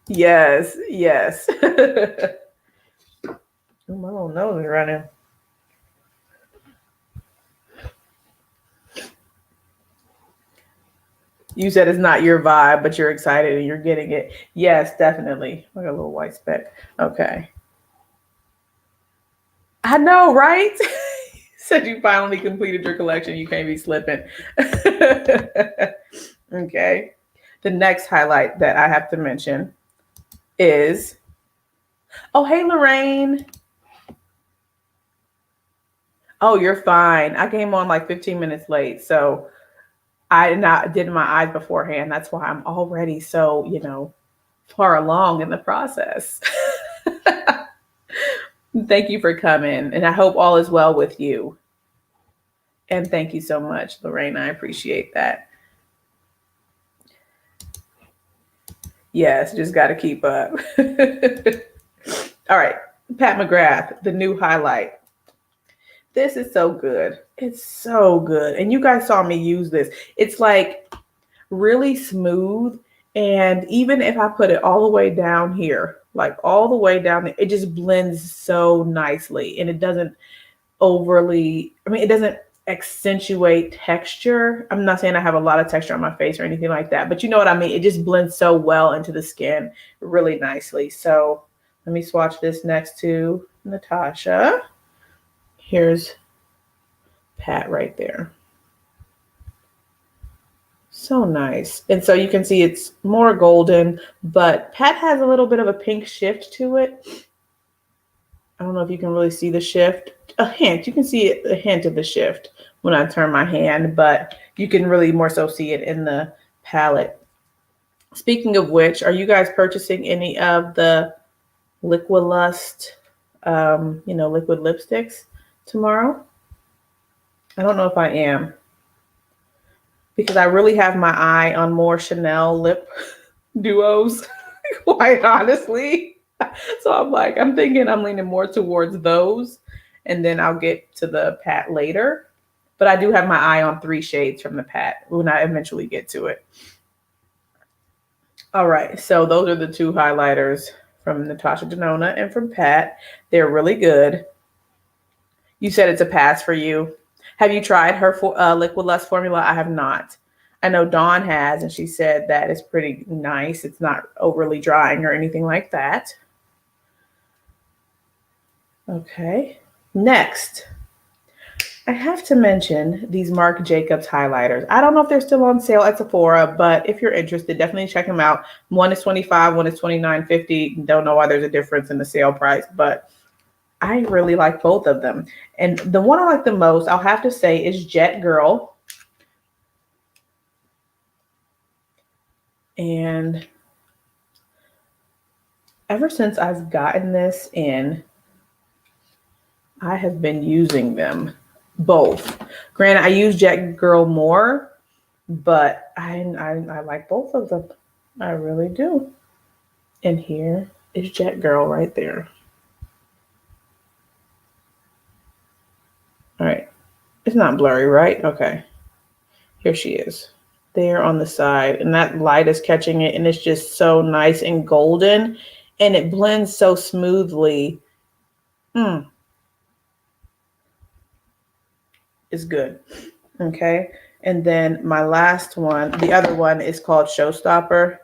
Yes, yes. Oh, my little nose is running. You said it's not your vibe, but you're excited and you're getting it. Yes, definitely. I got a little white speck. Okay. I know, right? Said you finally completed your collection. You can't be slipping. Okay. The next highlight that I have to mention is, oh, hey, Lorraine. Oh, you're fine. I came on like 15 minutes late. So I did my eyes beforehand. That's why I'm already so, far along in the process. Thank you for coming. And I hope all is well with you. And thank you so much, Lorraine. I appreciate that. Yes, just got to keep up. All right. Pat McGrath, the new highlight. This is so good. It's so good. And you guys saw me use this. It's like really smooth. And even if I put it all the way down here, like all the way down there, it just blends so nicely. And it doesn't it doesn't accentuate texture. I'm not saying I have a lot of texture on my face or anything like that, but you know what I mean? It just blends so well into the skin really nicely. So let me swatch this next to Natasha. Here's Pat right there. So nice. And so you can see it's more golden, but Pat has a little bit of a pink shift to it. I don't know if you can really see the shift. A hint. You can see a hint of the shift when I turn my hand, but you can really more so see it in the palette. Speaking of which, are you guys purchasing any of the Liquid Lust, liquid lipsticks tomorrow? I don't know if I am, because I really have my eye on more Chanel lip duos, quite honestly. So I'm thinking I'm leaning more towards those, and then I'll get to the Pat later. But I do have my eye on 3 shades from the Pat when I eventually get to it. All right, so those are the 2 highlighters from Natasha Denona and from Pat. They're really good. You said it's a pass for you. Have you tried her Liquid Lust formula? I have not. I know Dawn has, and she said that it's pretty nice. It's not overly drying or anything like that. Okay. Next, I have to mention these Marc Jacobs highlighters. I don't know if they're still on sale at Sephora, but if you're interested, definitely check them out. One is $25, one is $29.50. Don't know why there's a difference in the sale price, but I really like both of them. And the one I like the most, I'll have to say, is Jet Girl. And ever since I've gotten this in, I have been using them both. Granted, I use Jet Girl more, but I like both of them. I really do. And here is Jet Girl right there. All right. It's not blurry, right? Okay. Here she is. There on the side. And that light is catching it. And it's just so nice and golden. And it blends so smoothly. Is good. Okay. And then my last one, the other one is called Showstopper.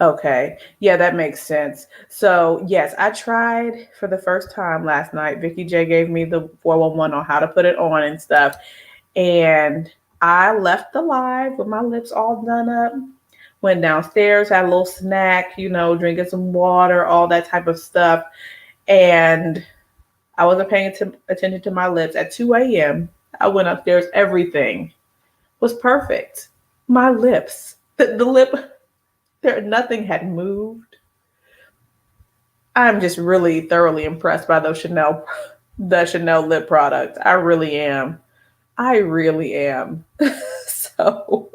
Okay. Yeah, that makes sense. So yes, I tried for the first time last night. Vicky J gave me the 411 on how to put it on and stuff. And I left the live with my lips all done up. Went downstairs, had a little snack, drinking some water, all that type of stuff. And I wasn't paying attention to my lips. At 2 a.m., I went upstairs. Everything was perfect. My lips, the lip, nothing had moved. I'm just really thoroughly impressed by the Chanel lip product. I really am. I really am. So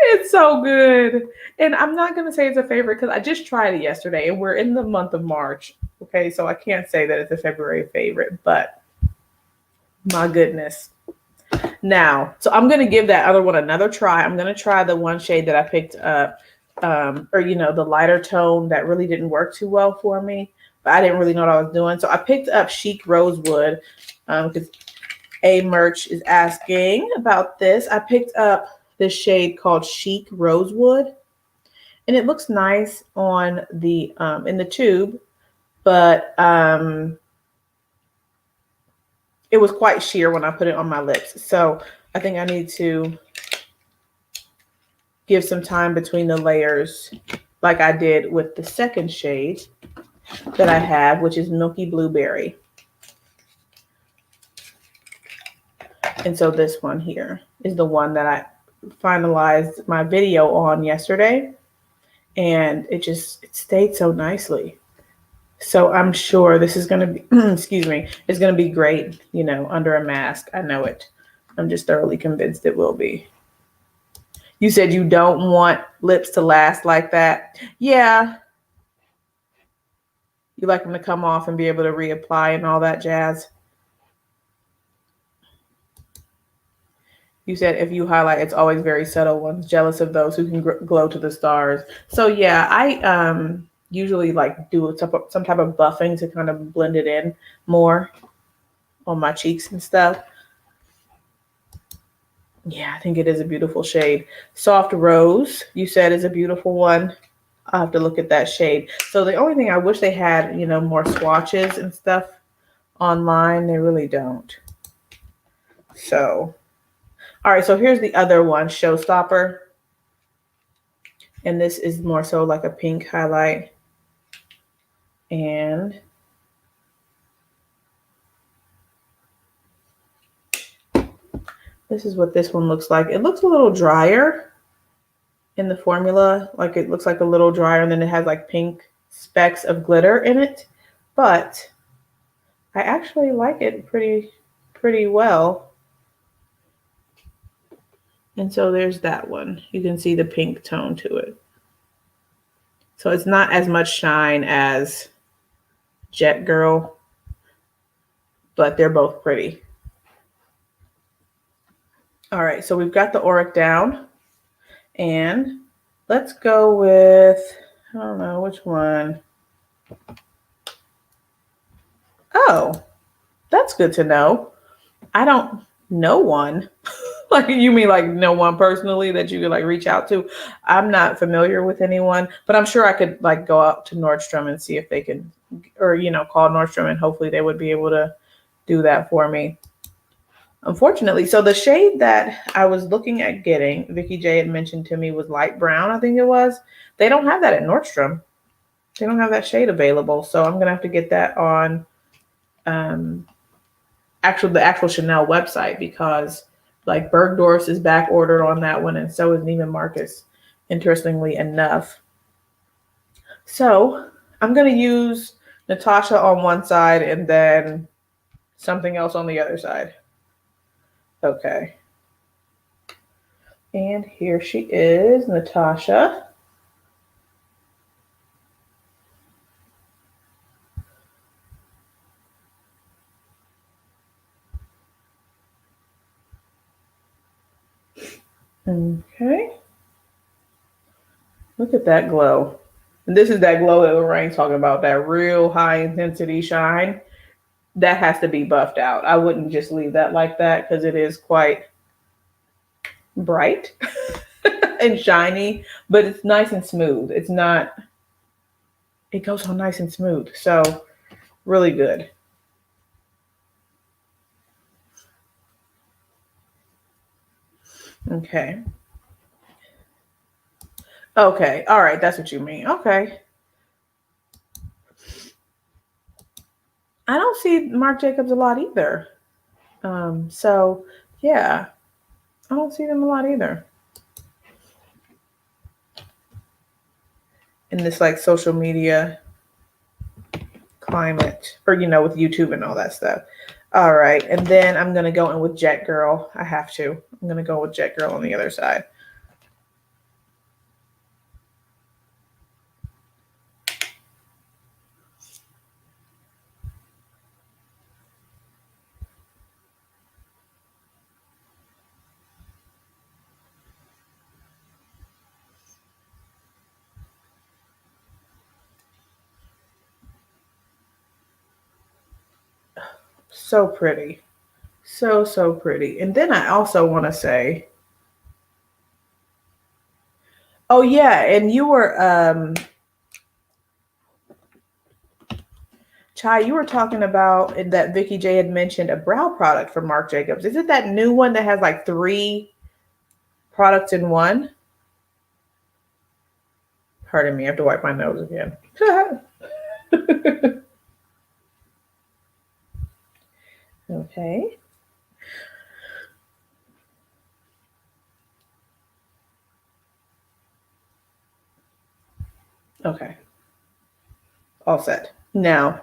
it's so good. And I'm not going to say it's a favorite because I just tried it yesterday and we're in the month of March. Okay, so I can't say that it's a February favorite, but my goodness. Now, so I'm going to give that other one another try. I'm going to try the one shade that I picked up, the lighter tone that really didn't work too well for me, but I didn't really know what I was doing. So I picked up Chic Rosewood because Merch is asking about this. I picked up this shade called Chic Rosewood, and it looks nice on the in the tube, but it was quite sheer when I put it on my lips. So I think I need to give some time between the layers like I did with the second shade that I have, which is Milky Blueberry. And so this one here is the one that I finalized my video on yesterday. And it stayed so nicely. So I'm sure this is going to be, excuse me, it's going to be great, under a mask. I know it. I'm just thoroughly convinced it will be. You said you don't want lips to last like that. Yeah. You like them to come off and be able to reapply and all that jazz. You said if you highlight, it's always very subtle ones. Jealous of those who can glow to the stars. So yeah, I usually like do some type of buffing to kind of blend it in more on my cheeks and stuff. Yeah, I think it is a beautiful shade. Soft Rose, you said, is a beautiful one. I'll have to look at that shade. So the only thing I wish they had, more swatches and stuff online. They really don't. So, all right. So here's the other one, Showstopper. And this is more so like a pink highlight. And this is what this one looks like. It looks a little drier in the formula. Like it looks like a little drier, and then it has like pink specks of glitter in it. But I actually like it pretty well. And so there's that one. You can see the pink tone to it. So it's not as much shine as Jet Girl, but they're both pretty. All right, so we've got the auric down. And let's go with, I don't know which one. Oh, that's good to know. I don't know one. Like, you mean like no one personally that you could like reach out to? I'm not familiar with anyone, but I'm sure I could like go out to Nordstrom and see if they can, or, call Nordstrom and hopefully they would be able to do that for me. Unfortunately, so the shade that I was looking at getting, Vicky J had mentioned to me, was light brown, I think it was. They don't have that at Nordstrom. They don't have that shade available. So I'm going to have to get that on the actual Chanel website, because like Bergdorf's is back ordered on that one, and so is Neiman Marcus, interestingly enough. So I'm going to use Natasha on one side and then something else on the other side. Okay. And here she is, Natasha. Okay. Look at that glow. And this is that glow that Lorraine's talking about, that real high intensity shine. That has to be buffed out. I wouldn't just leave that like that because it is quite bright and shiny, but it's nice and smooth. It goes on nice and smooth. So really good. Okay. Okay. All right. That's what you mean. Okay. I don't see Marc Jacobs a lot either. So yeah, I don't see them a lot either in this like social media climate, or with YouTube and all that stuff. All right, and then I'm gonna go in with Jet Girl. I have to. I'm gonna go with Jet Girl on the other side. So pretty. So pretty. And then I also want to say, oh yeah, and you were Chai, you were talking about that Vicky J had mentioned a brow product from Marc Jacobs. Is it that new one that has like 3 products in one? Pardon me, I have to wipe my nose again. Okay. Okay. All set. Now,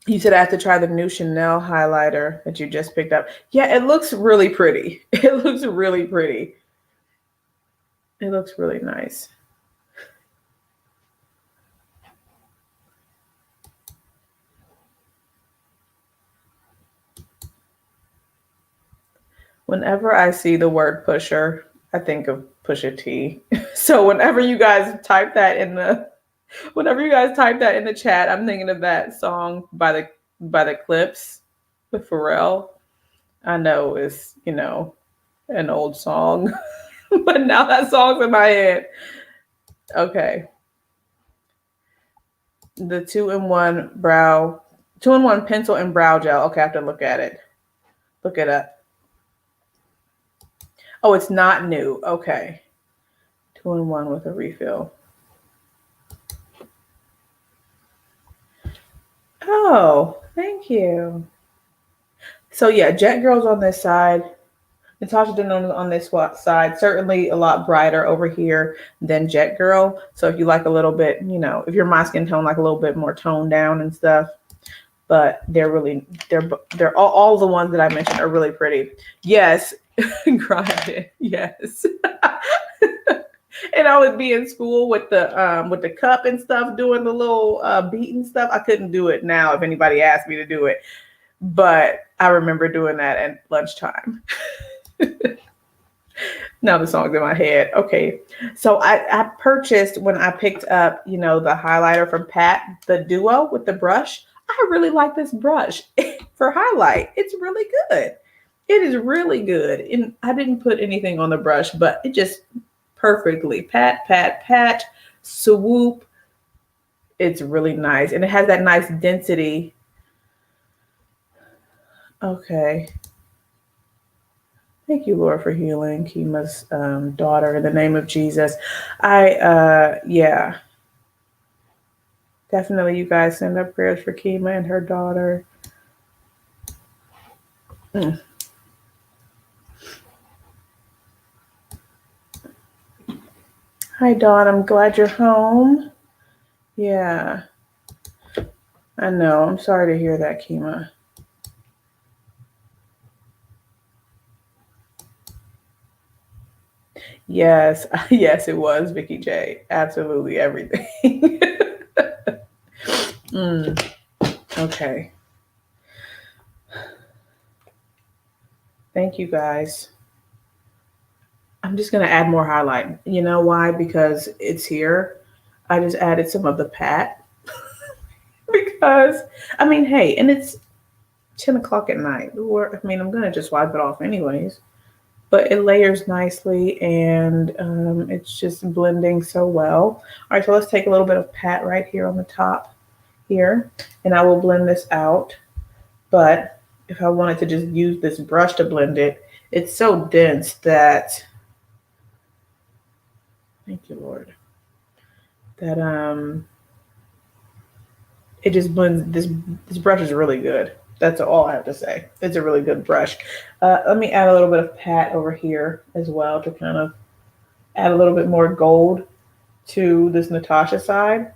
you said I have to try the new Chanel highlighter that you just picked up. Yeah, it looks really pretty. It looks really pretty. It looks really nice. Whenever I see the word pusher, I think of Pusha T. So whenever you guys type that in the chat, I'm thinking of that song by the Clips with Pharrell. I know it's, an old song, but now that song's in my head. Okay. The 2-in-1 pencil and brow gel. Okay, I have to look at it. Look it up. Oh, it's not new. Okay. 2-in-1 with a refill. Oh, thank you. So yeah, Jet Girl's on this side. Natasha Denona on this side. Certainly a lot brighter over here than Jet Girl. So if you like a little bit, if your my skin tone like a little bit more toned down and stuff, but they're all the ones that I mentioned are really pretty. Yes, grinded. Yes. And I would be in school with the cup and stuff, doing the little beat and stuff. I couldn't do it now if anybody asked me to do it, but I remember doing that at lunchtime. Now the song's in my head. Okay. So I purchased, when I picked up, the highlighter from Pat, the duo with the brush. I really like this brush for highlight. It's really good. It is really good. And I didn't put anything on the brush, but it just perfectly pat, pat, pat, swoop. It's really nice. And it has that nice density. Okay. Thank you, Lord, for healing Kima's daughter in the name of Jesus. Yeah. Definitely, you guys send up prayers for Kima and her daughter. Hi, Dawn. I'm glad you're home. Yeah. I know. I'm sorry to hear that, Kima. Yes. Yes, it was Vicky J. Absolutely everything. Okay. Thank you, guys. I'm just going to add more highlight. You know why? Because it's here. I just added some of the pat. Because, hey, and it's 10 o'clock at night. I'm going to just wipe it off anyways. But it layers nicely, and it's just blending so well. All right, so let's take a little bit of pat right here on the top here, and I will blend this out. But if I wanted to just use this brush to blend it, it's so dense that Thank you, Lord. That it just blends. This brush is really good. That's all I have to say. It's a really good brush. Let me add a little bit of pat over here as well to kind of add a little bit more gold to this Natasha side.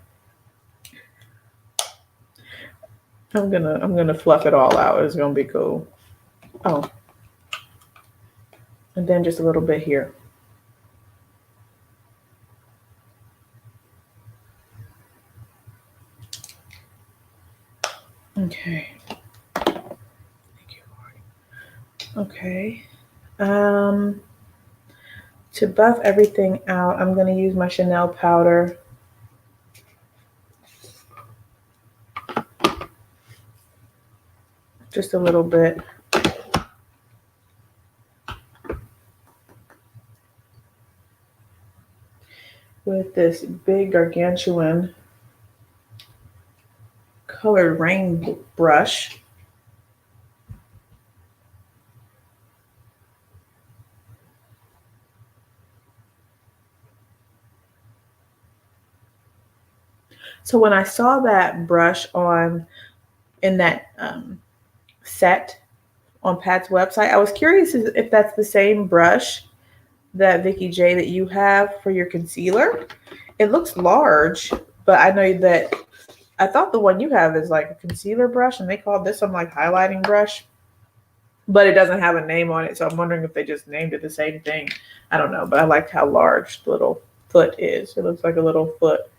I'm gonna fluff it all out. It's gonna be cool. Oh, and then just a little bit here. Okay. Thank you, Lord. Okay. To buff everything out, I'm gonna use my Chanel powder. Just a little bit. With this big gargantuan colored rain brush. So when I saw that brush in that set on Pat's website, I was curious if that's the same brush that Vicky J that you have for your concealer. It looks large, but I know that I thought the one you have is like a concealer brush, and they call this one like highlighting brush, but it doesn't have a name on it. So I'm wondering if they just named it the same thing. I don't know, but I like how large the little foot is. It looks like a little foot.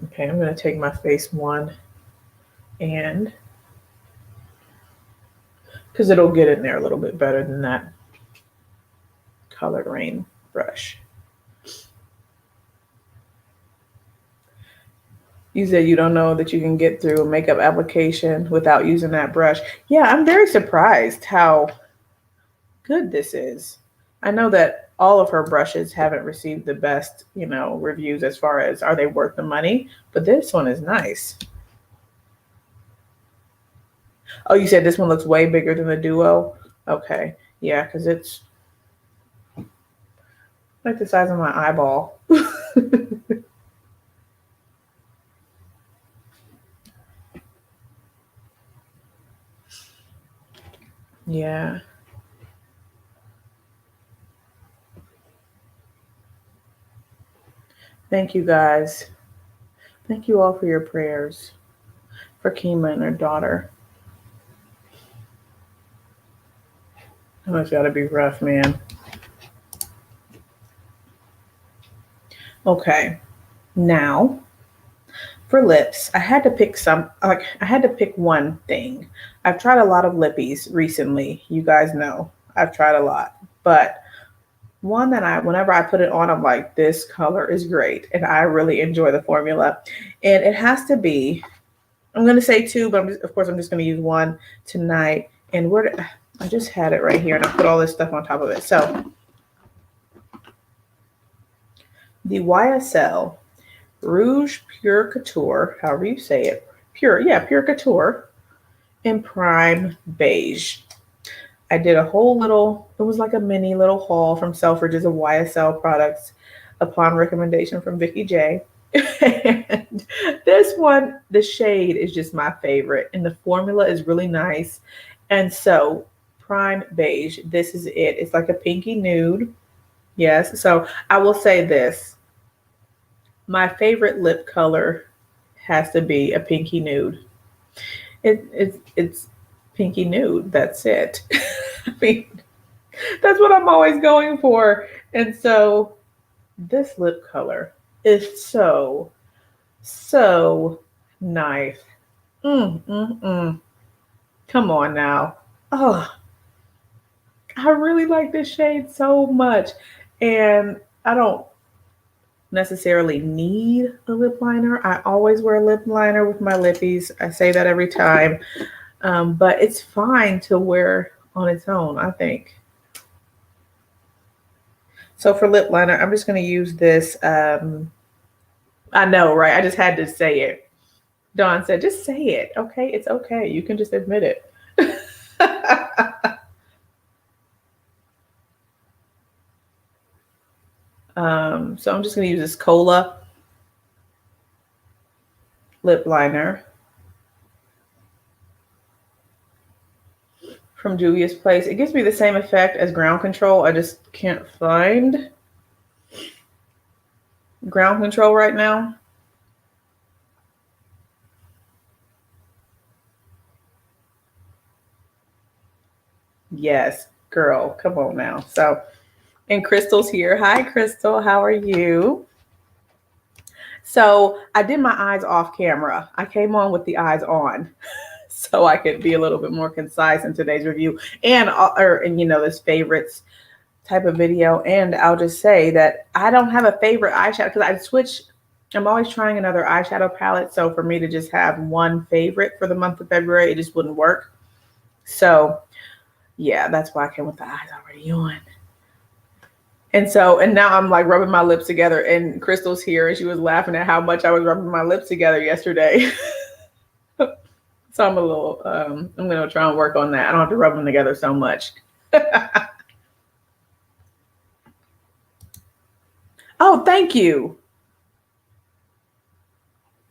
Okay, I'm going to take my face one and because it'll get in there a little bit better than that colored rain brush. You said you don't know that you can get through a makeup application without using that brush. Yeah, I'm very surprised how good this is. I know that all of her brushes haven't received the best, reviews as far as are they worth the money, but this one is nice. Oh, you said this one looks way bigger than the Duo? Okay. Yeah, because it's like the size of my eyeball. Yeah. Thank you guys. Thank you all for your prayers for Kima and her daughter. Oh, it's gotta be rough, man. Okay. Now, for lips, I had to pick one thing. I've tried a lot of lippies recently. You guys know I've tried a lot, but one that whenever I put it on, I'm like, this color is great. And I really enjoy the formula. And it has to be, I'm going to say two, but of course I'm just going to use one tonight. And I just had it right here and I put all this stuff on top of it. So the YSL Rouge Pure Couture, however you say it, Pure Couture in Prime Beige. I did a whole it was like a mini little haul from Selfridges of YSL products upon recommendation from Vicky J. And this one, the shade is just my favorite and the formula is really nice. And so Prime Beige, this is it. It's like a pinky nude. Yes. So I will say this. My favorite lip color has to be a pinky nude. It's pinky nude. That's it. I mean, that's what I'm always going for. And so this lip color is so nice. Come on now. Oh, I really like this shade so much. And I don't necessarily need a lip liner. I always wear a lip liner with my lippies. I say that every time. But it's fine to wear on its own, I think. So for lip liner, I'm just going to use this. I know, right? I just had to say it. Dawn said, just say it. Okay, it's okay. You can just admit it. So I'm just going to use this Cola lip liner from Juvia's Place. It gives me the same effect as Ground Control. I just can't find Ground Control right now. Yes, girl, come on now. So, and Crystal's here. Hi, Crystal. How are you? So I did my eyes off camera. I came on with the eyes on so I could be a little bit more concise in today's review and you know, this favorites type of video. And I'll just say that I don't have a favorite eyeshadow because I switch. I'm always trying another eyeshadow palette. So for me to just have one favorite for the month of February, it just wouldn't work. So yeah, that's why I came with the eyes already on. And now I'm like rubbing my lips together, and Crystal's here and she was laughing at how much I was rubbing my lips together yesterday. So I'm I'm going to try and work on that. I don't have to rub them together so much. Oh, thank you.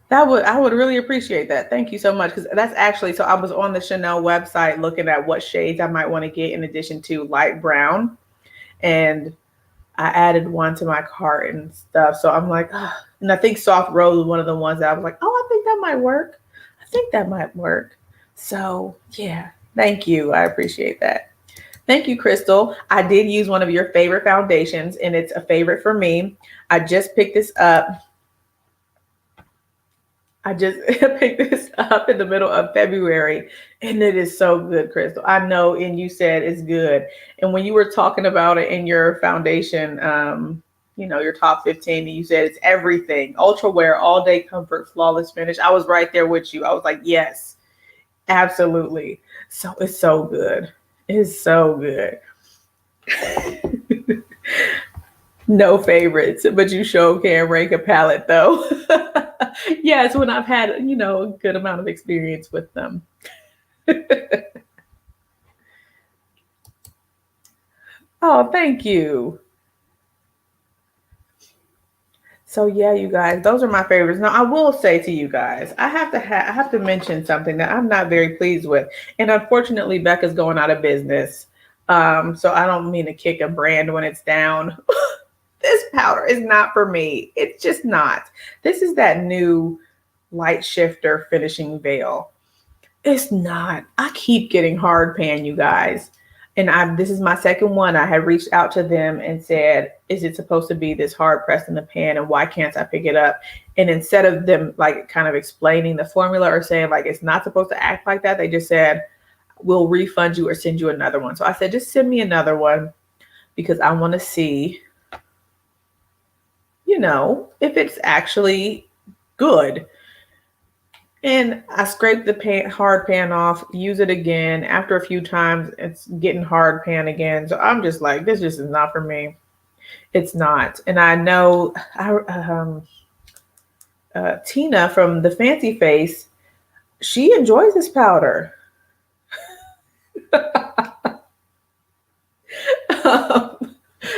I would really appreciate that. Thank you so much. Because that's actually, so I was on the Chanel website looking at what shades I might want to get in addition to light brown. And I added one to my cart and stuff. So I'm like, oh. And I think soft rose was one of the ones that I was like, oh, I think that might work. I think that might work. So yeah, thank you. I appreciate that. Thank you, Crystal. I did use one of your favorite foundations, and it's a favorite for me. I just picked this up. I just picked this up in the middle of February, and it is so good, Crystal. I know, and you said it's good. And when you were talking about it in your foundation, you know, your top 15, and you said it's everything. Ultra wear, all day comfort, flawless finish. I was right there with you. I was like, yes, absolutely. So it's so good. It's so good. No favorites, but you sure can rank a palette though. Yes, when I've had, you know, a good amount of experience with them. Oh, thank you. So yeah, you guys, those are my favorites. Now I will say to you guys, I have to mention something that I'm not very pleased with. And unfortunately, Becca's going out of business. So I don't mean to kick a brand when it's down. This powder is not for me. It's just not. This is that new light shifter finishing veil. It's not. I keep getting hard pan, you guys. And this is my second one. I had reached out to them and said, is it supposed to be this hard pressed in the pan, and why can't I pick it up? And instead of them like kind of explaining the formula or saying like it's not supposed to act like that, they just said, we'll refund you or send you another one. So I said, just send me another one because I want to see, you know, if it's actually good. And I scraped the hard pan off, use it again. After a few times, it's getting hard pan again. So I'm just like, this just is not for me. It's not. And I know Tina from the Fancy Face, she enjoys this powder.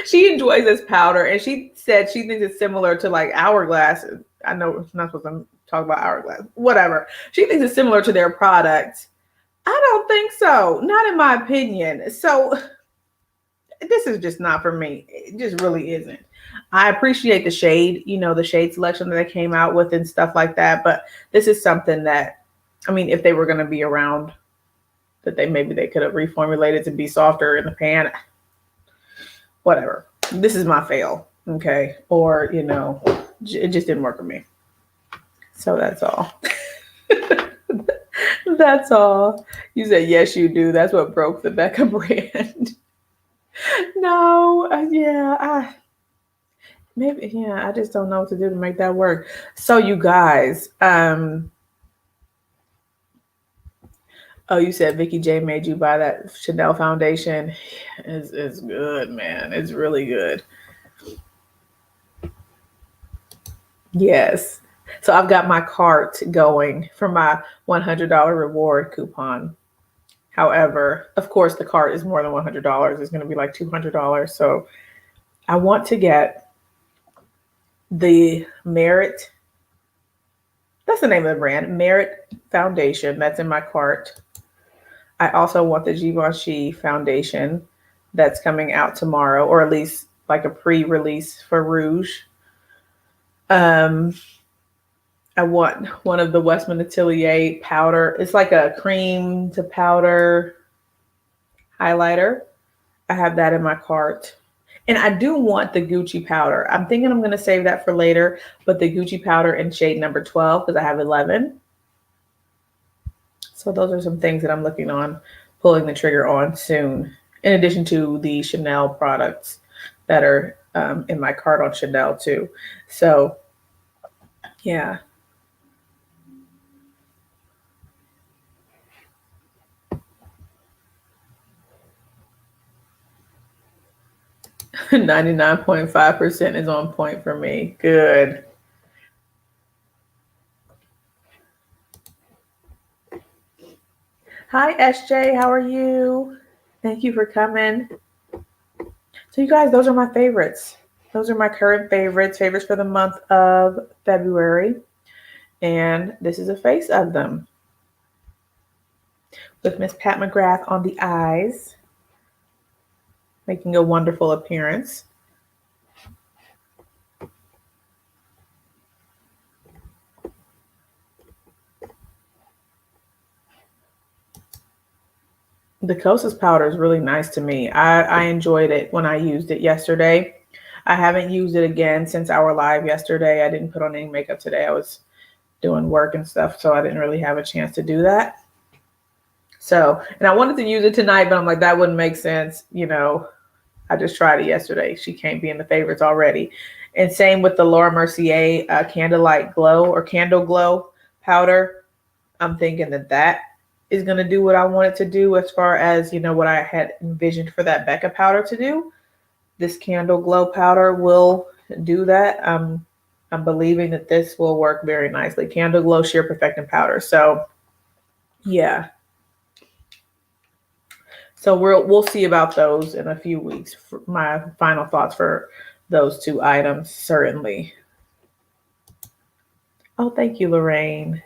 She enjoys this powder, and she said she thinks it's similar to like Hourglass. I know it's not supposed to talk about Hourglass. Whatever. She thinks it's similar to their product. I don't think so. Not in my opinion. So this is just not for me. It just really isn't. I appreciate the shade, you know, the shade selection that they came out with and stuff like that. But this is something that, I mean, if they were going to be around, that maybe they could have reformulated to be softer in the pan. Whatever. This is my fail. Okay. Or, you know, it just didn't work for me. So that's all. That's all. You said, yes, you do. That's what broke the Becca brand. No, I just don't know what to do to make that work. So you guys, oh, you said Vicky J made you buy that Chanel foundation. It's good, man. It's really good. Yes. So I've got my cart going for my $100 reward coupon. However, of course, the cart is more than $100. It's going to be like $200. So I want to get the Merit, that's the name of the brand, Merit Foundation. That's in my cart. I also want the Givenchy foundation that's coming out tomorrow, or at least like a pre-release for Rouge. I want one of the Westman Atelier powder. It's like a cream to powder highlighter. I have that in my cart. And I do want the Gucci powder. I'm thinking I'm going to save that for later, but the Gucci powder in shade number 12 because I have 11. So those are some things that I'm looking on pulling the trigger on soon, in addition to the Chanel products that are in my cart on Chanel too. So yeah. 99.5% is on point for me. Good. Hi, SJ. How are you? Thank you for coming. So you guys, those are my favorites. Those are my current favorites for the month of February. And this is a face of them. With Miss Pat McGrath on the eyes, making a wonderful appearance. The Kosas powder is really nice to me. I enjoyed it when I used it yesterday. I haven't used it again since our live yesterday. I didn't put on any makeup today. I was doing work and stuff, so I didn't really have a chance to do that. So, and I wanted to use it tonight, but I'm like, that wouldn't make sense. You know, I just tried it yesterday. She can't be in the favorites already. And same with the Laura Mercier Candlelight Glow or Candle Glow powder. I'm thinking that is going to do what I want it to do as far as, you know, what I had envisioned for that Becca powder to do. This Candle Glow powder will do that. I'm believing that this will work very nicely. Candle Glow Sheer Perfecting Powder. So, yeah. So we'll see about those in a few weeks. My final thoughts for those two items, certainly. Oh, thank you, Lorraine.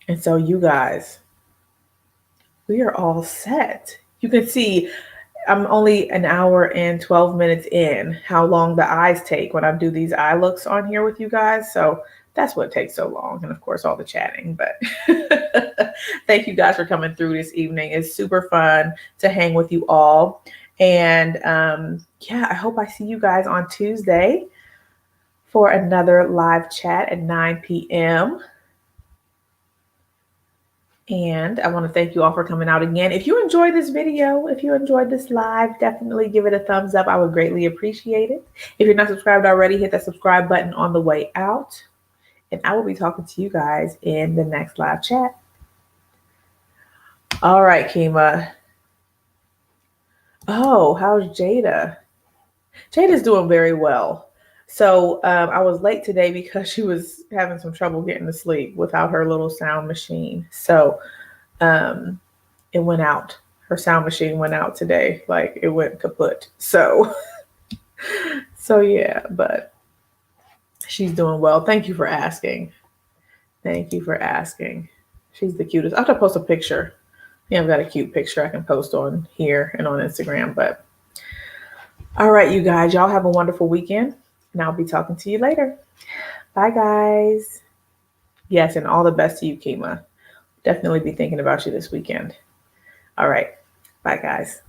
And so you guys, we are all set. You can see I'm only an hour and 12 minutes in how long the eyes take when I do these eye looks on here with you guys. So that's what takes so long. And of course, all the chatting. But thank you guys for coming through this evening. It's super fun to hang with you all. And yeah, I hope I see you guys on Tuesday for another live chat at 9 p.m. And I want to thank you all for coming out again. If you enjoyed this video, if you enjoyed this live, definitely give it a thumbs up. I would greatly appreciate it. If you're not subscribed already, hit that subscribe button on the way out. And I will be talking to you guys in the next live chat. All right, Kima. Oh, how's Jada? Jada's doing very well. So I was late today because she was having some trouble getting to sleep without her little sound machine. So it went out. Her sound machine went out today. Like it went kaput. So yeah, but she's doing well. Thank you for asking. Thank you for asking. She's the cutest. I'll have to post a picture. Yeah, I've got a cute picture I can post on here and on Instagram. But all right, you guys, y'all have a wonderful weekend. And I'll be talking to you later. Bye, guys. Yes, and all the best to you, Kima. Definitely be thinking about you this weekend. All right. Bye, guys.